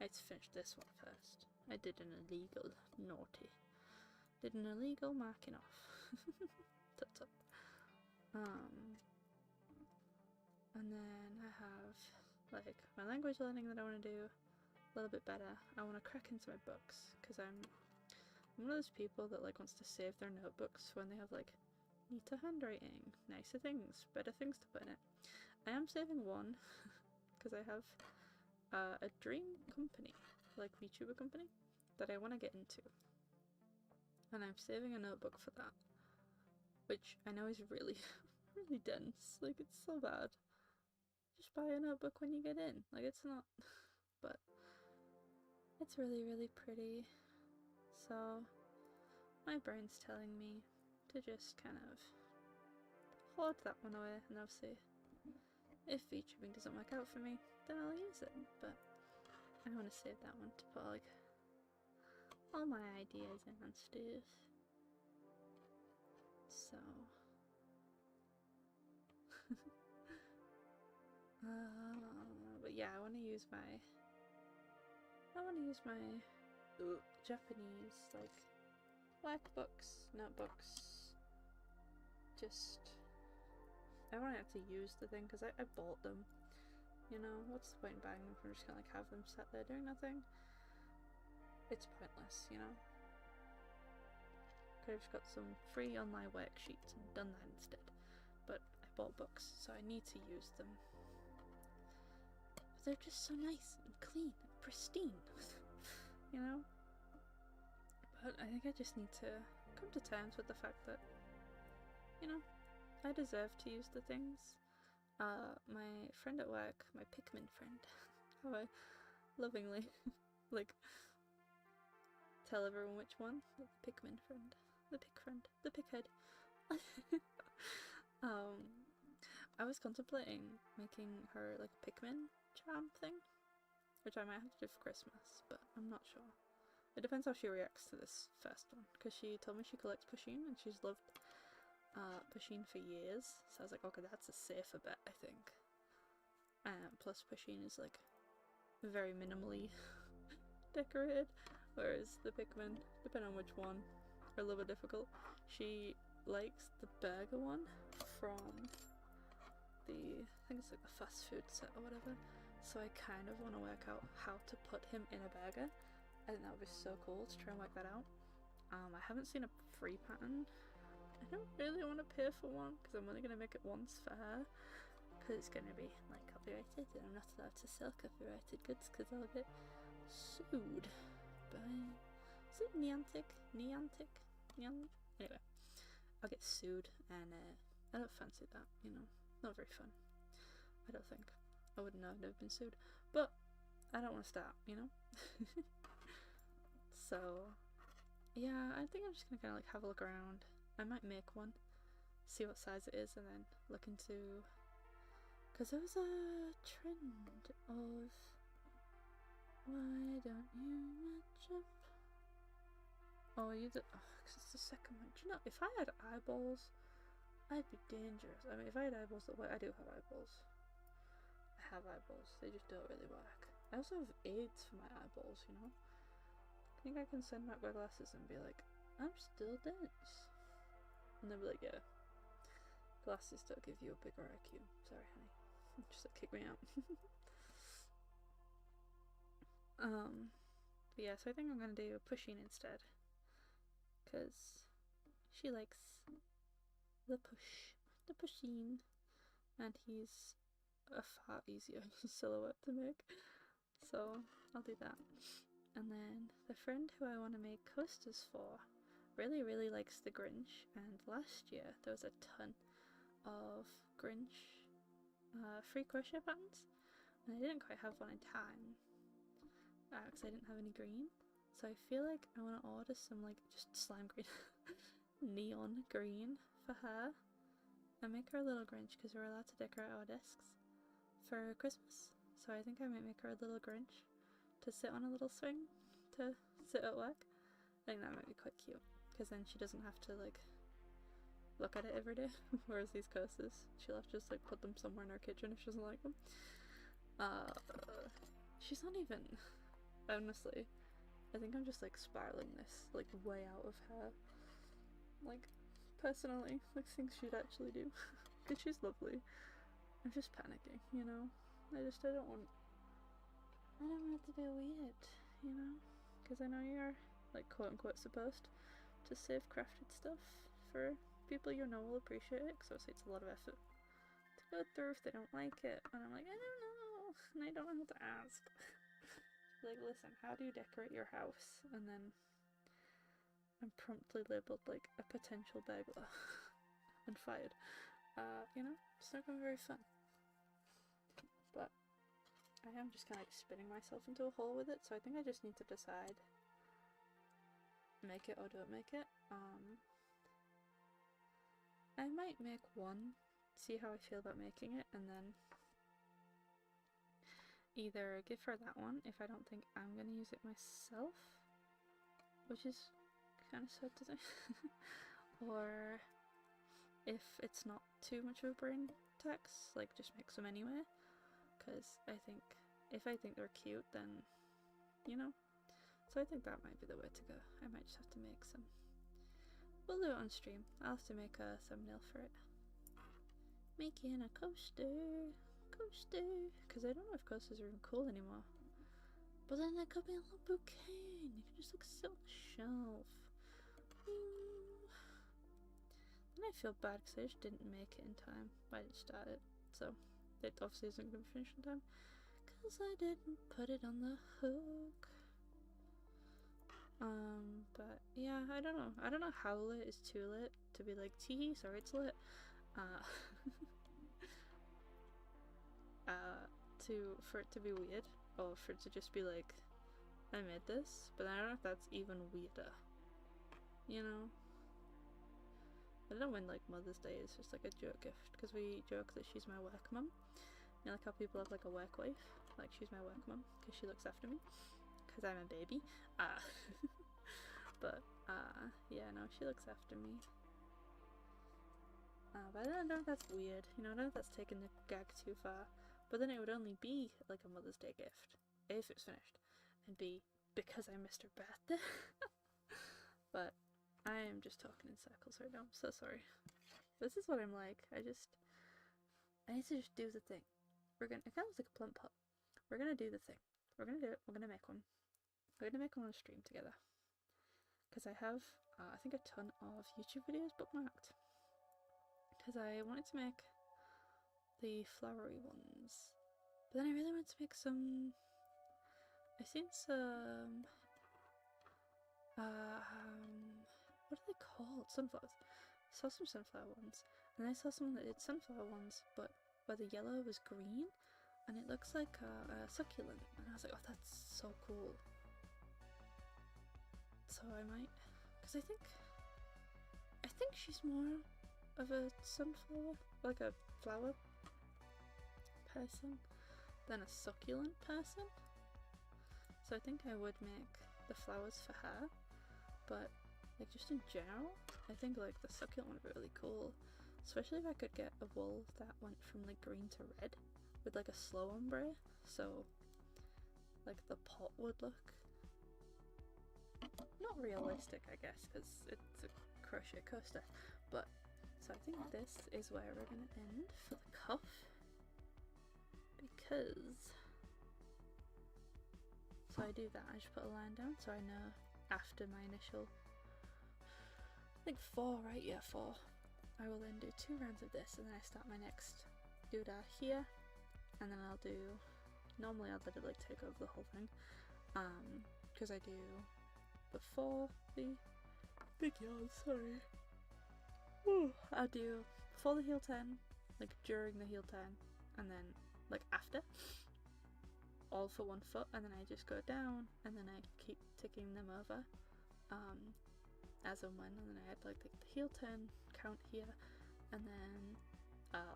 S1: I had to finish this one first. I did an illegal naughty. Did an illegal marking off. Tut tut. And then I have like my language learning that I want to do a little bit better. I want to crack into my books because I'm one of those people that like wants to save their notebooks when they have like neater handwriting, nicer things, better things to put in it. I am saving one because I have a dream company, like VTuber company, that I want to get into, and I'm saving a notebook for that, which I know is really really dense. Like it's so bad. Just buy a notebook when you get in. Like it's not, but it's really really pretty. So my brain's telling me to just kind of hoard that one away, and obviously if VTubing doesn't work out for me, then I'll use it. But I want to save that one to put like all my ideas in and stuff. So but yeah, I want to use my Japanese like workbooks, notebooks. Just I want to actually use the thing because I bought them. You know, what's the point in buying them if I'm just gonna like have them sat there doing nothing? It's pointless, you know. Could have just got some free online worksheets and done that instead. But I bought books, so I need to use them. But they're just so nice and clean and pristine, you know. But I think I just need to come to terms with the fact that, you know, I deserve to use the things. My friend at work, my Pikmin friend, how I lovingly like tell everyone which one. The Pikmin friend. The pick friend. The pickhead. I was contemplating making her like a Pikmin charm thing, which I might have to do for Christmas, but I'm not sure. It depends how she reacts to this first one, because she told me she collects Pusheen and she's loved Pusheen for years, so I was like, okay, that's a safer bet, I think. Plus Pusheen is like very minimally decorated, whereas the Pikmin, depending on which one, are a little bit difficult. She likes the burger one from the, I think it's like the fast food set or whatever, so I kind of want to work out how to put him in a burger. I think that would be so cool to try and work that out. I haven't seen a free pattern. I don't really want to pay for one because I'm only going to make it once for her, because it's going to be like copyrighted and I'm not allowed to sell copyrighted goods because I'll get sued by, is it Niantic? Anyway, I'll get sued and I don't fancy that, you know, not very fun. I don't think. I wouldn't know, I've never been sued, but I don't want to start, you know. So yeah, I think I'm just gonna kind of like have a look around. I might make one, see what size it is, and then look into, because there was a trend of why don't you match up. Oh, you did. Oh, because it's the second one. Do you know, if I had eyeballs, I'd be dangerous. I mean, if I had eyeballs that way, I do have eyeballs. I have eyeballs. They just don't really work. I also have aids for my eyeballs, you know. I think I can send back my glasses and be like, I'm still dense. And they'll be like, yeah, glasses don't give you a bigger IQ. Sorry, honey. Just like kick me out. But yeah, so I think I'm gonna do a Pusheen instead, because she likes the Pusheen, and he's a far easier silhouette to make. So I'll do that. And then the friend who I want to make coasters for really likes the Grinch, and last year there was a ton of Grinch free crochet patterns, and I didn't quite have one in time because I didn't have any green, so I feel like I want to order some like just slime green neon green for her and make her a little Grinch, because we're allowed to decorate our desks for Christmas. So I think I might make her a little Grinch to sit on a little swing to sit at work. I think that might be quite cute, because then she doesn't have to like look at it every day. Whereas these coasters, she'll have to just like put them somewhere in her kitchen if she doesn't like them. She's not even, honestly, I think I'm just like spiraling this like way out of her, like personally, like things she'd actually do. Because she's lovely. I'm just panicking, you know. I don't want it to be weird, you know, because I know you're like quote unquote supposed to save crafted stuff for people you know will appreciate it, because obviously it's a lot of effort to go through if they don't like it, and I'm like, I don't know, and I don't know how to ask. Like, listen, how do you decorate your house? And then I'm promptly labelled like a potential burglar and fired. You know, it's not going to be very fun. But I am just kind of like spinning myself into a hole with it, so I think I just need to decide, make it or don't make it. I might make one, see how I feel about making it, and then either give her that one if I don't think I'm gonna use it myself, which is kind of sad to say, or if it's not too much of a brain tax, like just make some anyway, because I think if I think they're cute, then, you know, so I think that might be the way to go. I might just have to make some. We'll do it on stream. I'll have to make a thumbnail for it. Making a coaster, because I don't know if coasters are even cool anymore. But then there could be a little bouquet, and you can just like sit on the shelf. And I feel bad because I just didn't make it in time. I didn't start it, so it obviously isn't going to be finished in time because I didn't put it on the hook. But yeah, I don't know. I don't know how lit is too lit to be like, tee, sorry it's lit. For it to be weird, or for it to just be like I made this, but I don't know if that's even weirder. You know? I don't know when like Mother's Day is just like a joke gift, because we joke that she's my work mum. You know, like how people have like a work wife, like she's my work mum because she looks after me, because I'm a baby. But yeah, no, she looks after me. But I don't know if that's weird. You know, I don't know if that's taking the gag too far. But then it would only be like a Mother's Day gift if it's finished, and B, because I missed her birthday. But I am just talking in circles right now. I'm so sorry. This is what I'm like. I need to just do the thing. It kind of looks like a plant pot. We're gonna do the thing. We're gonna do it. We're gonna make one. We're gonna make one on a stream together. Because I have, I think, a ton of YouTube videos bookmarked. Because I wanted to make the flowery ones. But then I really wanted to make some. I've seen some. What are they called? Sunflowers. I saw some sunflower ones, and I saw someone that did sunflower ones, but where the yellow was green, and it looks like a succulent. And I was like, oh, that's so cool. So I might, because I think she's more of a sunflower, like a flower person, than a succulent person. So I think I would make the flowers for her, but like just in general, I think like the succulent would be really cool, especially if I could get a wool that went from like green to red with like a slow ombre, so like the pot would look not realistic, I guess, because it's a crochet coaster. But so I think this is where we're gonna end for the cuff, because so I do that, I just put a line down so I know after my initial, I think 4, right? Yeah, 4. I will then do 2 rounds of this, and then I start my next doodah here, and then I'll do, normally I'll let it like take over the whole thing, because I do before the big yarn, sorry. I do before the heel turn, like during the heel turn, and then like after, all for 1 foot, and then I just go down, and then I keep ticking them over as and when, and then I add like the heel turn count here, and then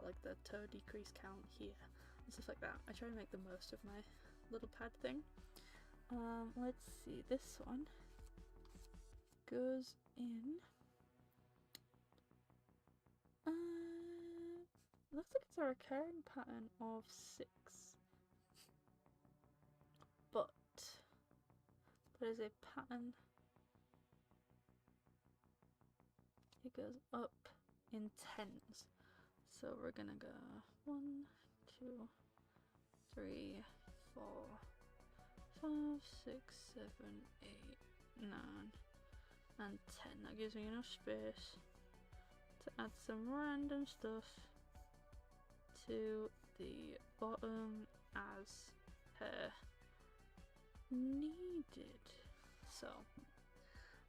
S1: like the toe decrease count here, and stuff like that. I try to make the most of my little pad thing. Let's see, this one goes in, looks like it's a recurring pattern of 6, but there is a pattern, it goes up in 10s, so we're gonna go 1, 2, 3, 4, 5, 6, 7, 8, 9, and 10. That gives me enough space to add some random stuff to the bottom as per needed. So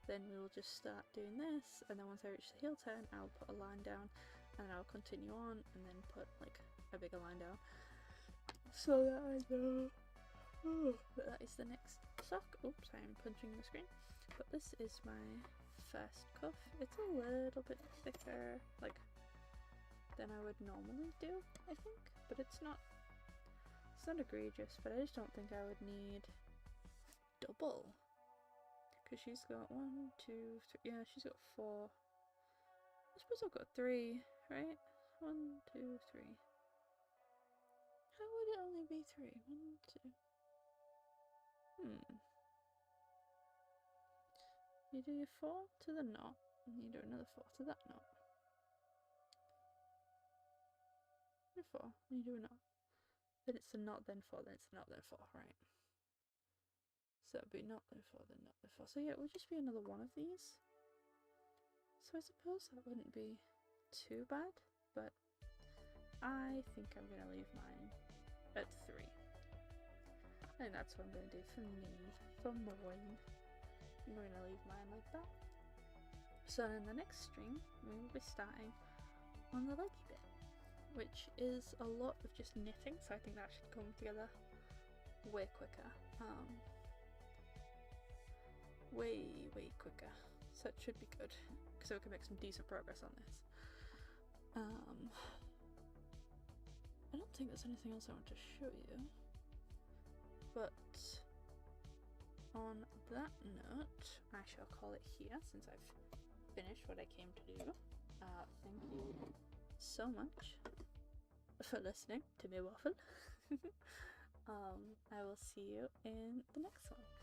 S1: then we will just start doing this, and then once I reach the heel turn, I'll put a line down, and then I'll continue on, and then put like a bigger line down, so that I know that that is the next sock. Oops, I am punching the screen. But this is my first cuff. It's a little bit thicker, like, than I would normally do, I think, but it's not egregious, but I just don't think I would need double, because she's got 1, 2, 3, yeah, she's got 4, I suppose I've got 3, right? 1, 2, 3. How would it only be 3? 1, 2. You do your 4 to the knot, and you do another 4 to that knot. Your 4, and you do a knot. Then it's a knot, then 4, then it's a knot, then 4, right? So it'd be knot, then 4, then knot, then 4. So yeah, it would just be another one of these. So I suppose that wouldn't be too bad, but I think I'm going to leave mine at 3. I think that's what I'm going to do for me, for mine. I'm going to leave mine like that. So in the next stream, we will be starting on the leggy bit, which is a lot of just knitting, so I think that should come together way quicker. way quicker, so it should be good, so we can make some decent progress on this. I don't think there's anything else I want to show you, but on that note, I shall call it here since I've finished what I came to do. Thank you so much for listening to me waffle. I will see you in the next one.